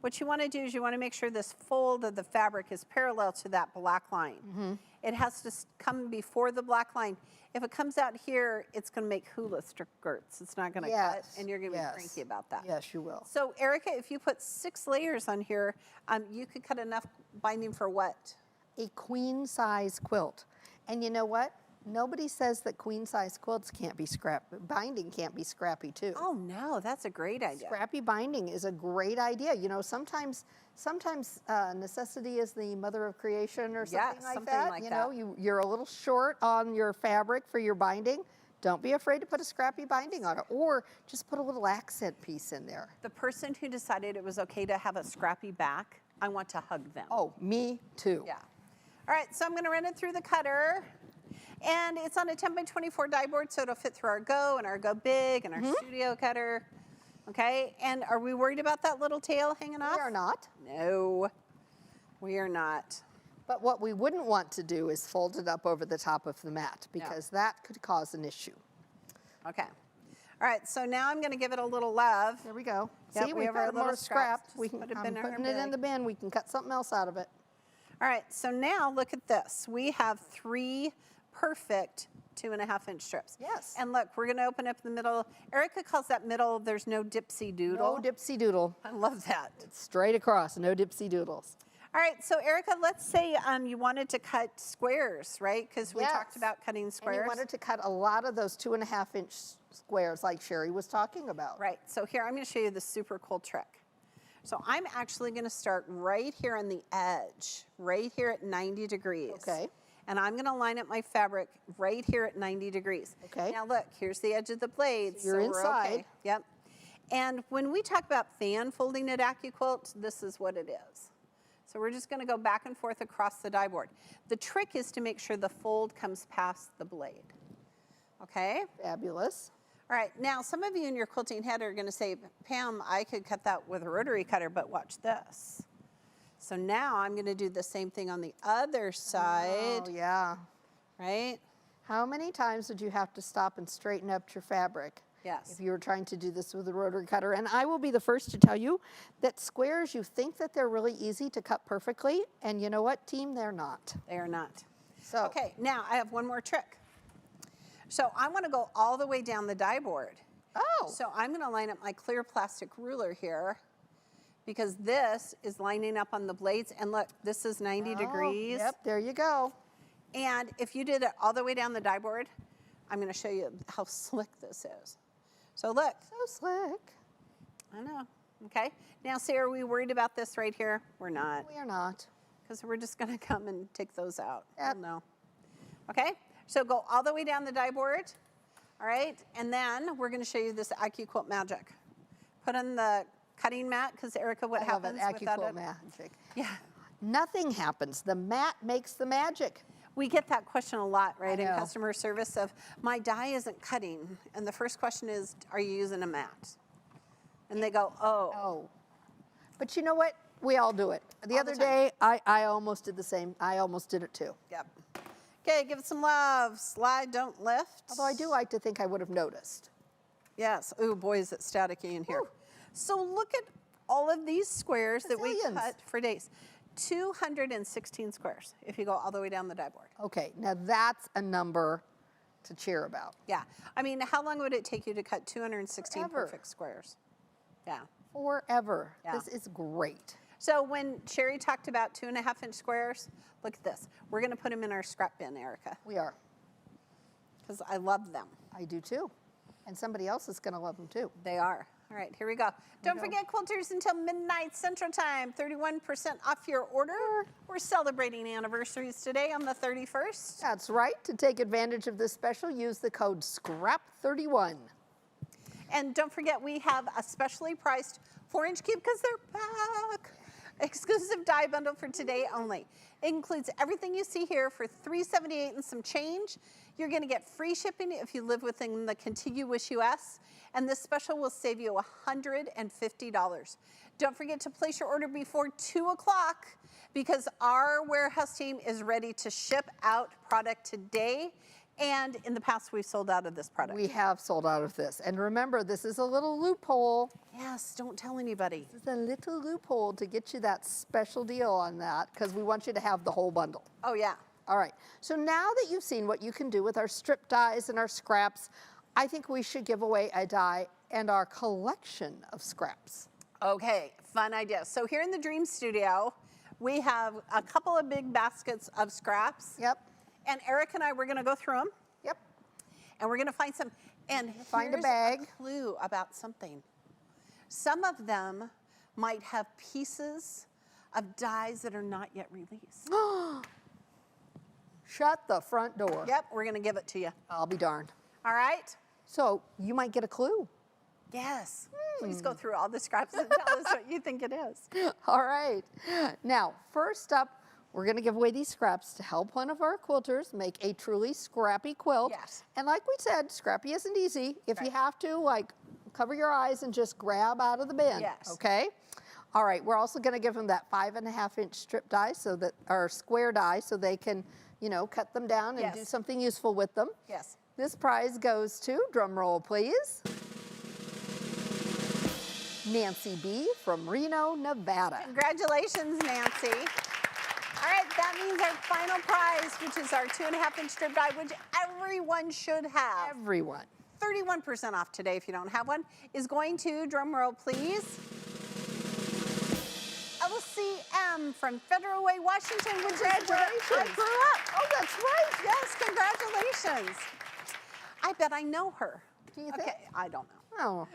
what you want to do is you want to make sure this fold of the fabric is parallel to that black line. It has to come before the black line. If it comes out here, it's going to make hula skirts. It's not going to cut, and you're going to be cranky about that. Yes, you will. So, Erica, if you put 6 layers on here, you could cut enough binding for what? A queen size quilt. And you know what? Nobody says that queen size quilts can't be binding can't be scrappy too. Oh no, that's a great idea. Scrappy binding is a great idea. You know, sometimes necessity is the mother of creation or something like something that. like You that. know, you're a little short on your fabric for your binding. Don't be afraid to put a scrappy binding on it, or just put a little accent piece in there. The person who decided it was okay to have a scrappy back, I want to hug them. Oh, me too. Yeah. All right, so I'm going to run it through the cutter. And it's on a 10 by 24 die board, so it'll fit through our Go and our Go Big and our studio cutter. Okay, and are we worried about that little tail hanging off? We are not. No, we are not. But what we wouldn't want to do is fold it up over the top of the mat, because that could cause an issue. Okay. All right, so now I'm going to give it a little love. There we go. Yep, See, we we've have our got little more scrap. scraps. We Just can, put it I'm in our putting it in bag. the bin. We can cut something else out of it. All right, so now look at this. We have 3 perfect 2.5-inch strips. Yes. And look, we're going to open up the middle. Erica calls that middle, there's no dipsy doodle. No dipsy doodle. I love that. Straight across, no dipsy doodles. All right, so Erica, let's say you wanted to cut squares, right? Because we talked Yes. about cutting And squares. you wanted to cut a lot of those 2.5-inch squares like Sheri was talking about. Right, so here I'm going to show you the super cool trick. So I'm actually going to start right here on the edge, right here at 90 degrees. Okay. And I'm going to line up my fabric right here at 90 degrees. Okay. Now look, here's the edge of the blade. So you're we're inside. Okay. Yep. And when we talk about fan folding at AccuQuilt, this is what it is. So we're just going to go back and forth across the die board. The trick is to make sure the fold comes past the blade. Okay? Fabulous. All right, now some of you in your quilting head are going to say, Pam, I could cut that with a rotary cutter, but watch this. So now I'm going to do the same thing on the other side, Oh, yeah. right? How many times would you have to stop and straighten up your fabric? Yes. If you were trying to do this with a rotary cutter. And I will be the first to tell you that squares, you think that they're really easy to cut perfectly, and you know what, team, they're not. They are not. So, Okay, now I have one more trick. So I want to go all the way down the die board. oh, So I'm going to line up my clear plastic ruler here because this is lining up on the blades. And look, this is 90 degrees. Yep, there you go. And if you did it all the way down the die board, I'm going to show you how slick this is. So look, So slick. I know, okay? Now, see, are we worried about this right here? We're not, We are not. because we're just going to come and take those out. Yep. Oh, no. Okay, so go all the way down the die board, all right? And then we're going to show you this AccuQuilt magic. Put on the cutting mat, because Erica, what I love it, happens without AccuQuilt it? magic. Yeah. Nothing happens. The mat makes the magic. We get that question a lot, right, in know. customer service of, my die isn't cutting. And the first question is, are you using a mat? And they go, oh. Oh. But you know what? We all do it. The All other the time. day, I almost did the same. I almost did it too. Yep. Okay, give it some love. Slide, don't lift. Although I do like to think I would have noticed. Yes. Ooh, boy, is it staticky in here. Woo. So look at all of these squares that we Gazillions. cut for days. 216 squares if you go all the way down the die board. Okay, now that's a number to cheer about. Yeah. I mean, how long would it take you to cut 216 Forever. perfect squares? Yeah. Forever. Yeah. This is great. So when Sheri talked about 2.5-inch squares, look at this. We're going to put them in our scrap bin, Erica, We are. because I love them. I do too. And somebody else is going to love them too. They are. All right, here we go. Don't forget, quilters, until midnight Central Time, 31% off your order. We're celebrating anniversaries today on the 31st. That's right. To take advantage of this special, use the code SCRAP31. And don't forget, we have a specially priced 4-inch cube, because they're back. Exclusive die bundle for today only. It includes everything you see here for $378 and some change. You're going to get free shipping if you live within the contiguous U.S., and this special will save you $150. Don't forget to place your order before 2 o'clock, because our warehouse team is ready to ship out product today. And in the past, we've sold out of this product. We have sold out of this. And remember, this is a little loophole. Yes, don't tell anybody. This is a little loophole to get you that special deal on that, because we want you to have the whole bundle. Oh, yeah. All right, so now that you've seen what you can do with our strip dies and our scraps, I think we should give away a die and our collection of scraps. Okay, fun idea. So here in the Dream Studio, we have a couple of big baskets of scraps. Yep. And Eric and I, we're going to go through them. Yep. And we're going to find some, and Find a here's bag. clue about something. Some of them might have pieces of dies that are not yet released. Shut the front door. Yep, we're going to give it to you. I'll be darned. All right? So you might get a clue. Yes. Please go through all the scraps and tell us what you think it is. All right. Now, first up, we're going to give away these scraps to help one of our quilters make a truly scrappy quilt. Yes. And like we said, scrappy isn't easy. If you have to, like, cover your eyes and just grab out of the bin. Yes. Okay? All right. We're also going to give them that 5.5-inch strip die, so that, or square die, so they can, you know, cut them down and do Yes. something useful with them. Yes. This prize goes to, drum roll please, Nancy B. from Reno, Nevada. Congratulations, Nancy. All right, that means our final prize, which is our 2.5-inch strip die, which everyone should have. Everyone. 31% off today if you don't have one, is going to, drum roll please, LCM from Federal Way, Washington, which is where I Congratulations. grew up. Oh, that's right. Yes, congratulations. I bet I know her. Do you think? Okay, I don't know. Oh.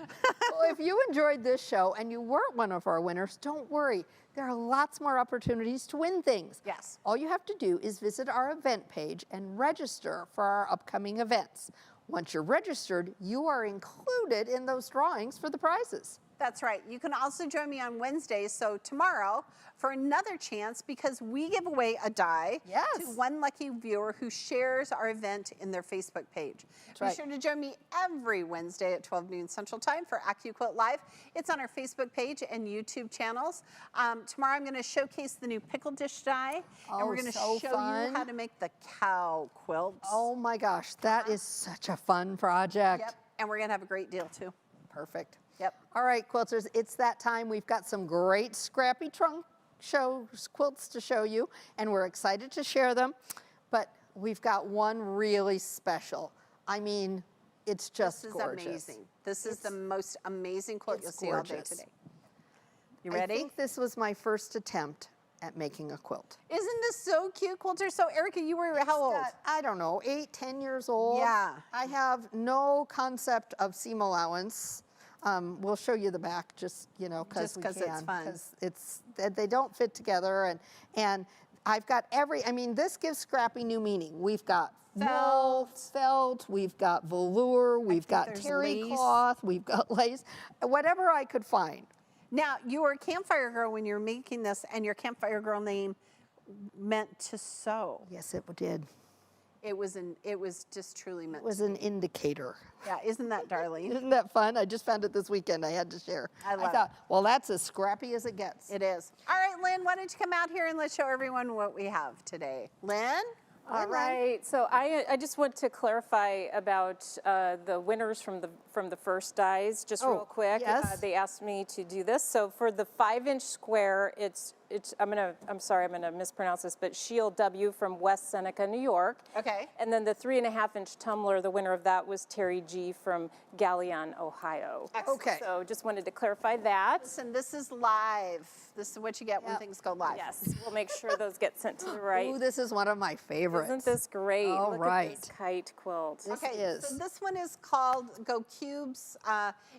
Well, if you enjoyed this show and you weren't one of our winners, don't worry. There are lots more opportunities to win things. Yes. All you have to do is visit our event page and register for our upcoming events. Once you're registered, you are included in those drawings for the prizes. That's right. You can also join me on Wednesdays, so tomorrow, for another chance, because we give away a die Yes. to one lucky viewer who shares our event in their Facebook page. Be right. sure to join me every Wednesday at 12 noon Central Time for AccuQuilt Live. It's on our Facebook page and YouTube channels. Tomorrow I'm going to showcase the new pickle dish die, and we're going to so show fun. you how to make the cow quilt. Oh my gosh, that is such a fun project. Yep, and we're going to have a great deal too. Perfect. Yep. All right, quilters, it's that time. We've got some great scrappy trunk quilts to show you, and we're excited to share them. But we've got one really special. I mean, it's just This is gorgeous. amazing. This is the most amazing quilt you'll it's see all day gorgeous. today. You ready? I think this was my first attempt at making a quilt. Isn't this so cute, quilter? So Erica, you were how old? I don't know, 8, 10 years old. Yeah. I have no concept of seam allowance. We'll show you the back, just you know, Just 'cause it's fun. Because they don't fit together, and I've got I mean, this gives Scrappy new meaning. We've got wool, felt, we've got velour, we've got there's terry lace. cloth, we've got lace, whatever I could find. Now, you were a campfire girl when you were making this, and your campfire girl name meant to sew. Yes, it did. It was just truly meant It was to. an indicator. Yeah, isn't that darling? Isn't that fun? I just found it this weekend. I had to share. I love thought, well, that's as scrappy as it gets. It is. All right, Lynn, why don't you come out here and let's show everyone what we have today. Lynn? All right, so I just want to clarify about the winners from the first dies, just real quick. yes. They asked me to do this. So for the 5-inch square, I'm gonna mispronounce this, but Shield W from West Seneca, New York. Okay. And then the 3.5-inch tumbler, the winner of that was Terry G from Galleon, Ohio. Okay. So just wanted to clarify that. Listen, this is live. This is what you get when Yep. things go live. Yes, we'll make sure those get sent to the right. Ooh, this is one of my favorites. Isn't this great? All Look right. at this kite quilt. This Okay, is. so this one is called Go Cubes.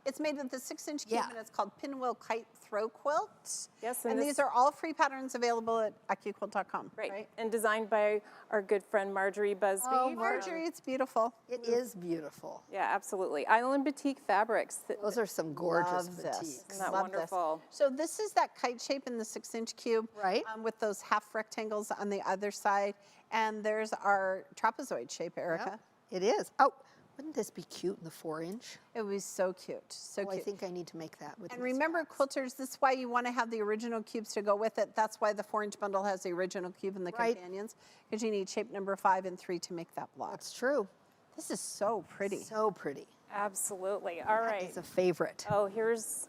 It's made with the 6-inch cube, Yeah. and it's called Pinwheel Kite Throw Quilt. Yes, and and these this- are all free patterns available at AccuQuilt.com. Right. And designed by our good friend Marjorie Busby. Oh, from- Marjorie, it's beautiful. It is beautiful. Yeah, absolutely. Island Boutique Fabrics. Those are some gorgeous Love this. boutiques. Isn't that Love this. wonderful? So this is that kite shape in the 6-inch cube, Right. with those half rectangles on the other side. And there's our trapezoid shape, Erica. Yep, it is. Oh, wouldn't this be cute in the 4-inch? It was so cute, so Oh, I cute. think I need to make that with And my remember, scraps. quilters, this is why you want to have the original cubes to go with it. That's why the 4-inch bundle has the original cube and the Right. companions, because you need shape number 5 and 3 to make that block. That's true. This is so pretty. So pretty. Absolutely. All right. It's a favorite. Oh, here's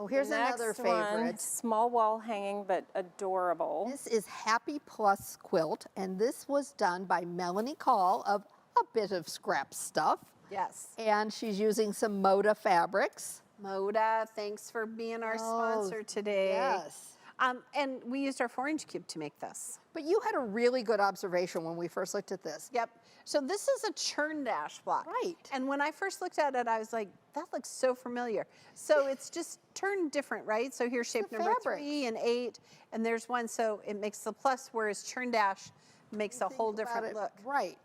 Here's the another next one. favorite. Small wall hanging, but adorable. This is Happy Plus Quilt, and this was done by Melanie Call of A Bit of Scrap Stuff. Yes. And she's using some Moda fabrics. Moda, thanks for being our sponsor today. Yes. And we used our 4-inch cube to make this. But you had a really good observation when we first looked at this. Yep. So this is a churn dash block. Right. And when I first looked at it, I was like, that looks so familiar. So it's just turned different, right? So here's shape number fabric. 3 and 8, and there's one, so it makes the plus, whereas churn dash makes a whole Think about different it. look. Right.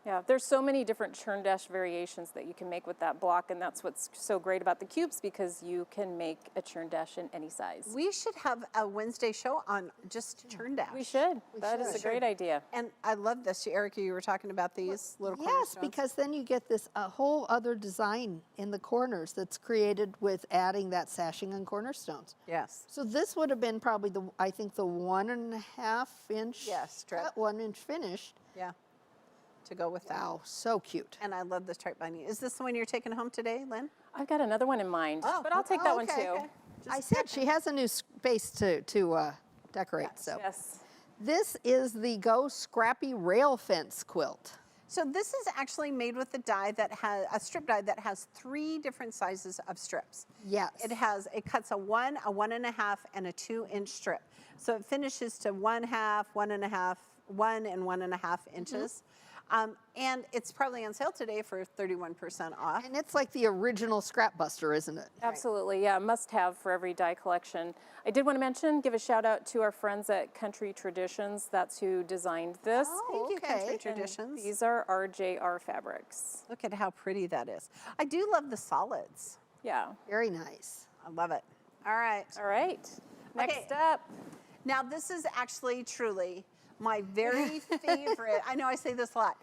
Yeah, there's so many different churn dash variations that you can make with that block, and that's what's so great about the cubes, because you can make a churn dash in any size. We should have a Wednesday show on just churn dash. We should. That is a great idea. And I love this. Erica, you were talking about these little Yes, cornerstones. because then you get this a whole other design in the corners that's created with adding that sashing and cornerstones. Yes. So this would have been probably I think the 1.5 inch. Yes, strip. 1 inch finished. Yeah. To go with that. Wow, so cute. And I love this stripe binding. Is this the one you're taking home today, Lynn? I've got another one in mind, Oh, but I'll take that one okay, too. okay. I said she has a new space to decorate. Yes, so Yes. this is the Go Scrappy Rail Fence quilt. So this is actually made with a die that has a strip die that has 3 different sizes of strips. Yes. It cuts a 1, a 1.5, and a 2-inch strip. So it finishes to 1/2, 1.5, 1 and 1.5 inches. And it's probably on sale today for 31% off. And it's like the original Scrap Buster, isn't it? Absolutely, yeah, must have for every die collection. I did want to mention, give a shout out to our friends at Country Traditions. That's who designed this. Thank you, Country okay. Traditions. These are RJR fabrics. Look at how pretty that is. I do love the solids. Yeah. Very nice. I love it. All right. All right. Next Okay. up. Now this is actually truly my very favorite. I know I say this a lot.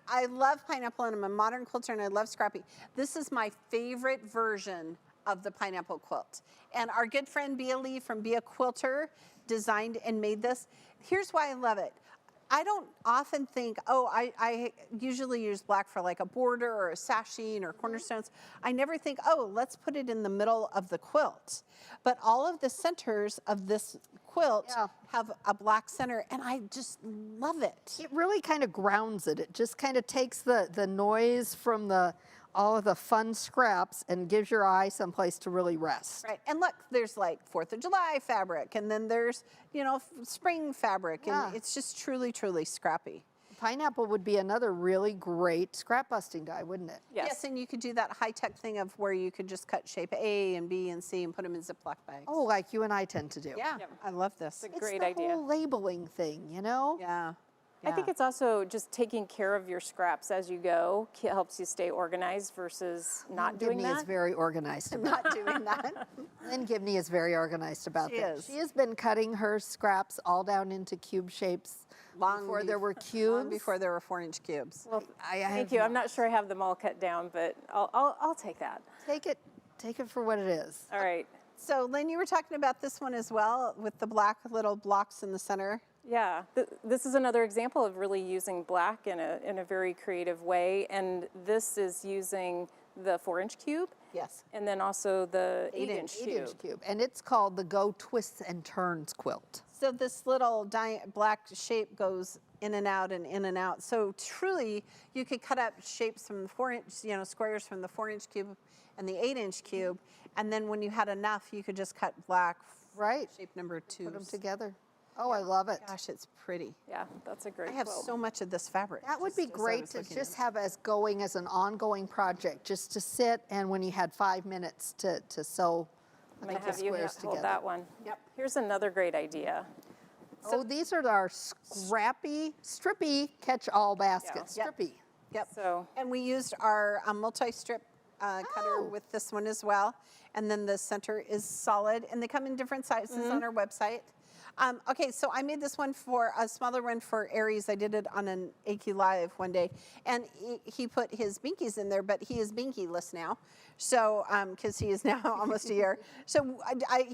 I love Pineapple and I'm a modern quilter and I love Scrappy. This is my favorite version of the Pineapple Quilt. And our good friend Bea Lee from Be a Quilter designed and made this. Here's why I love it. I don't often think, I usually use black for like a border or a sashing or cornerstones. I never think, let's put it in the middle of the quilt. But all of the centers of this quilt have a black center, and I just love it. It really kind of grounds it. It just kind of takes the noise from all of the fun scraps and gives your eye someplace to really rest. Right, and look, there's like 4th of July fabric, and then there's, spring fabric, and it's just truly, truly scrappy. Pineapple would be another really great scrap busting die, wouldn't it? Yes, and you could do that high-tech thing of where you could just cut shape A and B and C and put them in Ziploc bags. Oh, like you and I tend to do. Yeah, Yep. I love this. It's a It's great the idea. whole labeling thing, you know? Yeah. I think it's also just taking care of your scraps as you go helps you stay organized versus not doing Gibney that. is very organized about not doing that. Lynn Gibney is very organized about She that. is. She has been cutting her scraps all down into cube shapes before there were cubes. Long before there were 4-inch cubes. Well, I thank you. I'm not sure I have them all cut down, but I'll take that. Take it for what it is. All right. So Lynn, you were talking about this one as well with the black little blocks in the center. Yeah, this is another example of really using black in a very creative way, and this is using the 4-inch cube. Yes. And then also the 8-inch 8-inch cube. cube. And it's called the Go Twists and Turns quilt. So this little black shape goes in and out and in and out. So truly, you could cut up shapes from the 4-inch, squares from the 4-inch cube and the 8-inch cube, and then when you had enough, you could just cut black. Right. Shape number 2. Put them together. Oh, I love it. Gosh, it's pretty. Yeah, that's a great I have quilt. so much of this fabric. That would be just as I great was to looking just at have as going as an ongoing project, just to sit and when you had 5 minutes to sew I'm a going to couple have you squares hold together. that one. Yep. Here's another great idea. Oh, these are our scrappy, strippy catch-all baskets. Yep. Strippy. Yep. So And we used our multi-strip cutter with this one as well. And then the center is solid. And they come in different sizes on our website. Okay, so I made this one for a smaller one for Aries. I did it on an AQ Live one day. And he put his binkies in there, but he is binky-less now. So, because he is now almost a year. So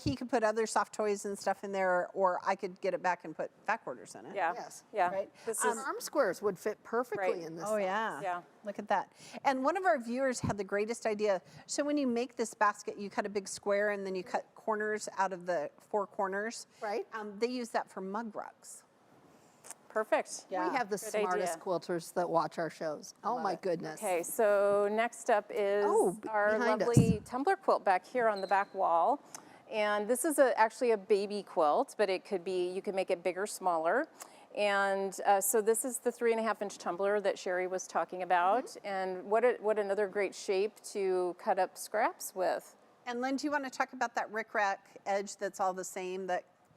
he could put other soft toys and stuff in there, or I could get it back and put back quarters in it. yeah, Yes. yeah. Right. This is Arm squares would fit perfectly Right. in this. Oh, size. yeah. Yeah. Look at that. And one of our viewers had the greatest idea. So when you make this basket, you cut a big square and then you cut corners out of the 4 corners. Right. They use that for mug rugs. perfect. Yeah. We have the Good smartest idea. quilters that watch our shows. Oh my goodness. Okay, so next up is Oh, our behind us. lovely Tumbler quilt back here on the back wall. And this is actually a baby quilt, but it could be, you can make it bigger, smaller. And so this is the 3.5-inch tumbler that Sheri was talking about. And what another great shape to cut up scraps with. And Lynn, do you want to talk about that Rickrack Edge that's all the same?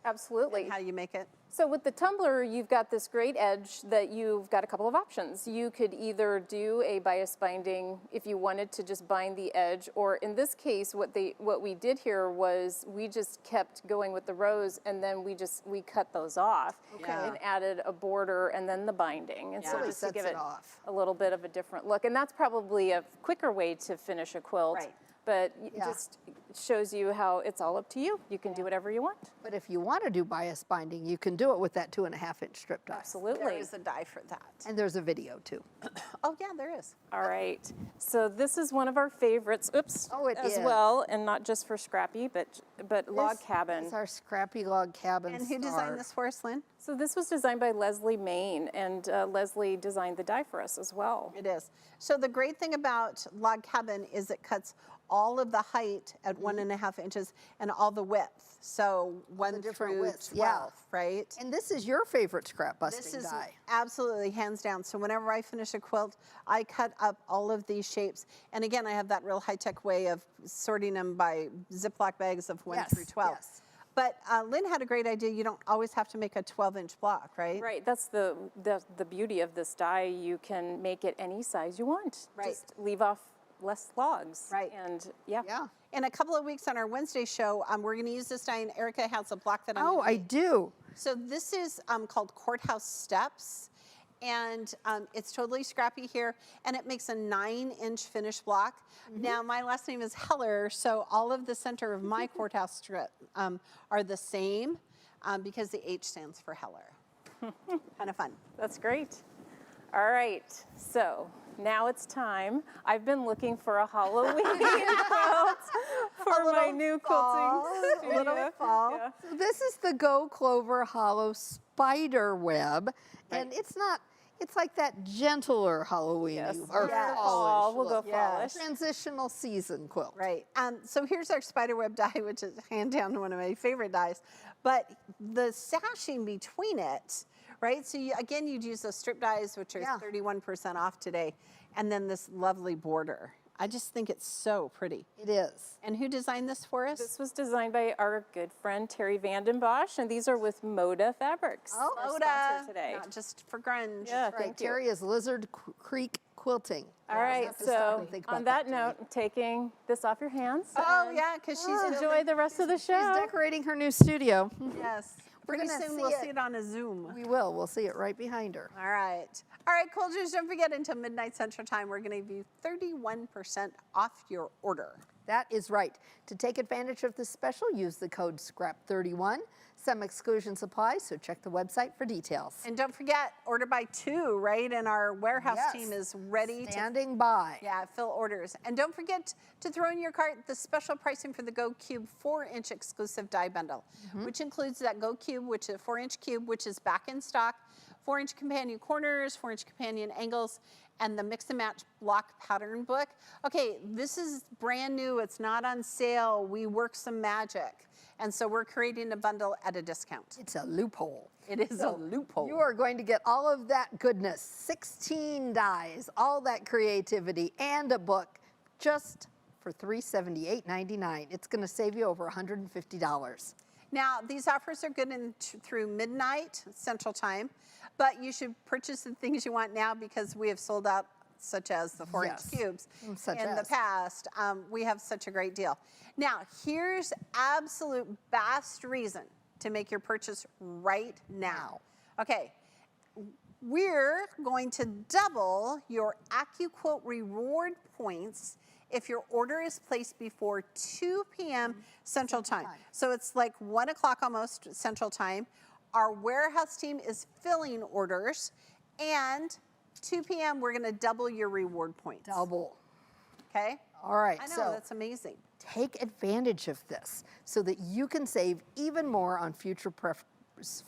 Absolutely. And how you make it? So with the tumbler, you've got this great edge that you've got a couple of options. You could either do a bias binding if you wanted to just bind the edge, or in this case, what we did here was we just kept going with the rows, and then we cut those off and added a border and then the binding. And so just to give it a little bit of a different look. And that's probably a quicker way to finish a quilt. Right. But it just shows you how it's all up to you. You can do whatever you want. But if you want to do bias binding, you can do it with that 2.5-inch strip die. Absolutely. There is a die for that. And there's a video too. Oh yeah, there is. All right. So this is one of our favorites. Oops. Oh, it as is. well, and not just for Scrappy, but log cabin. It's our Scrappy log cabin. And who designed this for us, Lynn? So this was designed by Leslie Main, and Leslie designed the die for us as well. It is. So the great thing about log cabin is it cuts all of the height at 1.5 inches and all the width. So 1 through widths, 12, right? And this is your favorite scrap busting This is die. absolutely hands down. So whenever I finish a quilt, I cut up all of these shapes. And again, I have that real high-tech way of sorting them by Ziploc bags of 1 through 12. Yes. But Lynn had a great idea. You don't always have to make a 12-inch block, right? Right. That's the beauty of this die. You can make it any size you want. Right. Just leave off less logs. Right. And yeah. In a couple of weeks on our Wednesday show, we're going to use this die, and Erica has a block that I'm Oh, gonna I make. do. So this is called Courthouse Steps, and it's totally scrappy here, and it makes a 9-inch finished block. Now, my last name is Heller, so all of the center of my courthouse strip are the same because the H stands for Heller. Kind of fun. That's great. All right. So now it's time. I've been looking for a Halloween quilt for my new quilting studio. A little fall. Yeah. So this is the Go Clover Hollow Spider Web, and it's like that gentler Halloween Yes. or Yeah. fallish Fall. We'll go look. fallish. Transitional season quilt. Right. So here's our spiderweb die, which is hand down one of my favorite dies. But the sashing between it, right? So again, you'd use those strip dies, which are 31% off today, and then this lovely border. I just think it's so pretty. It is. And who designed this for us? This was designed by our good friend Terry Vandenbosch, and these are with Moda Fabrics. Oh, our Moda, sponsor today. not just for grunge. Yeah, Right, thank you. Terry is Lizard Creek Quilting. All right, have to stop so and think about on that that, note, I'm taking this off your hands. Oh and yeah, because she's enjoy the rest of the She's show. decorating her new studio. Yes. We're Pretty gonna soon see we'll it. see it on a Zoom. We will. We'll see it right behind her. All right. All right, Quilters, don't forget until midnight Central Time, we're going to give you 31% off your order. That is right. To take advantage of this special, use the code SCRAP31. Some exclusions apply, so check the website for details. And don't forget, order by 2, right? And our warehouse Yes. team is ready Standing by. to fill orders. And don't forget to throw in your cart the special pricing for the Go Cube 4-inch exclusive die bundle, which includes that Go Cube, which is a 4-inch cube, which is back in stock, 4-inch companion corners, 4-inch companion angles, and the mix and match block pattern book. Okay, this is brand new. It's not on sale. We work some magic. And so we're creating a bundle at a discount. It's a loophole. It is a loophole. You are going to get all of that goodness, 16 dies, all that creativity, and a book just for $378.99. It's going to save you over $150. Now, these offers are good through midnight Central Time, but you should purchase the things you want now because we have sold out, such as the 4-inch Yes. cubes. Such in as. the past, we have such a great deal. Now, here's absolute best reason to make your purchase right now. Okay, we're going to double your AccuQuilt reward points if your order is placed before 2 p.m. Central Time. So it's like 1 o'clock almost Central Time. Our warehouse team is filling orders, and 2 p.m. we're going to double your reward points. Double. Okay? All right. I know, so that's amazing. take advantage of this so that you can save even more on future purchases.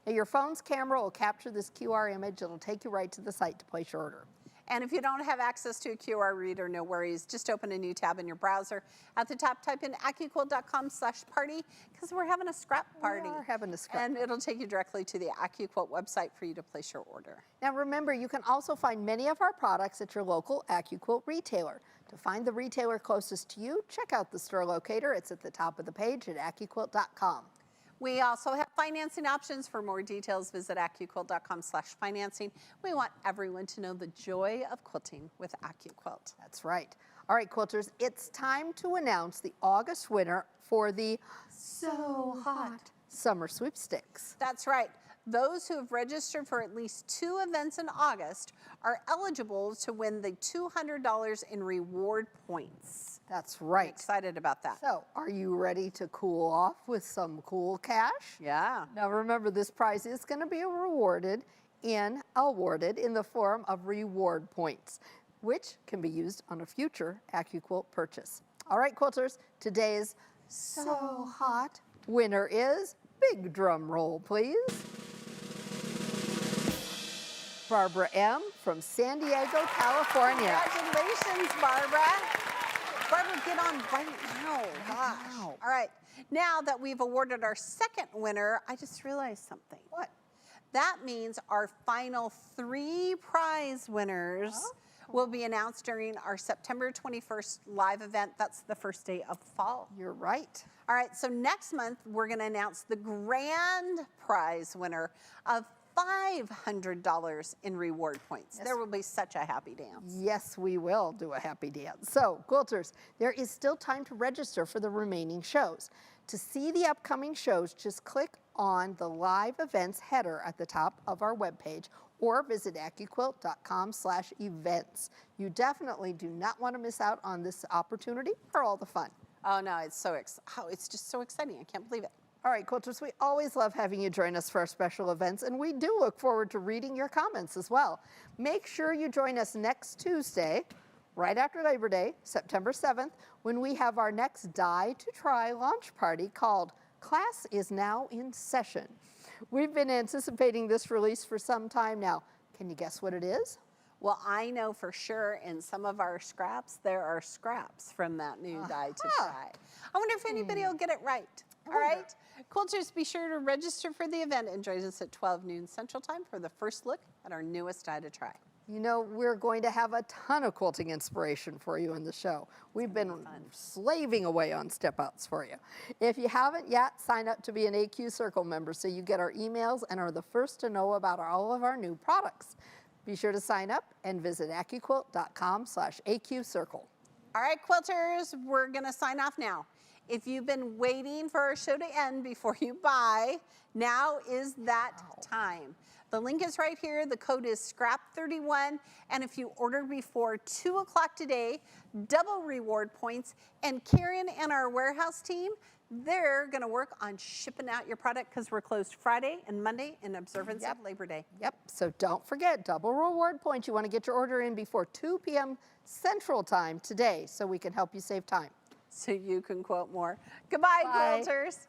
Now, your phone's camera will capture this QR image. It'll take you right to the site to place your order. And if you don't have access to a QR reader, no worries. Just open a new tab in your browser. At the top, type in AccuQuilt.com/party because we're having a scrap party. We are having a scrap And it'll take you directly to the AccuQuilt website for you to place your order. Now remember, you can also find many of our products at your local AccuQuilt retailer. To find the retailer closest to you, check out the store locator. It's at the top of the page at AccuQuilt.com. We also have financing options. For more details, visit AccuQuilt.com/financing. We want everyone to know the joy of quilting with AccuQuilt. That's right. All right, quilters, it's time to announce the August winner for the So Hot Summer Sweepstakes. That's right. Those who have registered for at least 2 events in August are eligible to win the $200 in reward points. That's right. Excited about that. So, are you ready to cool off with some cool cash? Yeah. Now remember, this prize is going to be awarded in the form of reward points, which can be used on a future AccuQuilt purchase. All right, quilters, today's So Hot winner is, big drum roll, please, Barbara M. from San Diego, California. Congratulations, Barbara. Barbara, get on right now. Gosh. now. All right. Now that we've awarded our second winner, I just realized something. What? That means our final 3 prize winners will be announced during our September 21st live event. That's the first day of fall. You're right. All right, so next month, we're going to announce the grand prize winner of $500 in reward points. Yes. There will be such a happy dance. Yes, we will do a happy dance. So, quilters, there is still time to register for the remaining shows. To see the upcoming shows, just click on the live events header at the top of our webpage or visit AccuQuilt.com/events. You definitely do not want to miss out on this opportunity or all the fun. Oh no, it's it's just so exciting. I can't believe it. All right, quilters, we always love having you join us for our special events, and we do look forward to reading your comments as well. Make sure you join us next Tuesday, right after Labor Day, September 7th, when we have our next Die to Try launch party called Class is Now in Session. We've been anticipating this release for some time now. Can you guess what it is? Well, I know for sure in some of our scraps, there are scraps from that new Die to Try. I wonder if anybody will get it right. All right, quilters, be sure to register for the event and join us at 12 noon Central Time for the first look at our newest Die to Try. You know, we're going to have a ton of quilting inspiration for you in the show. We've been slaving away on step outs for you. If you haven't yet, sign up to be an AQ Circle member so you get our emails and are the first to know about all of our new products. Be sure to sign up and visit AccuQuilt.com/AQCircle. All right, quilters, we're gonna sign off now. If you've been waiting for our show to end before you buy, now is that time. The link is right here. The code is SCRAP31. And if you order before 2 o'clock today, double reward points. And Karen and our warehouse team, they're going to work on shipping out your product because we're closed Friday and Monday in observance of Labor Day. Yep, so don't forget, double reward points. You want to get your order in before 2 p.m. Central Time today so we can help you save time. So you can quote more. Goodbye, Bye. quilters.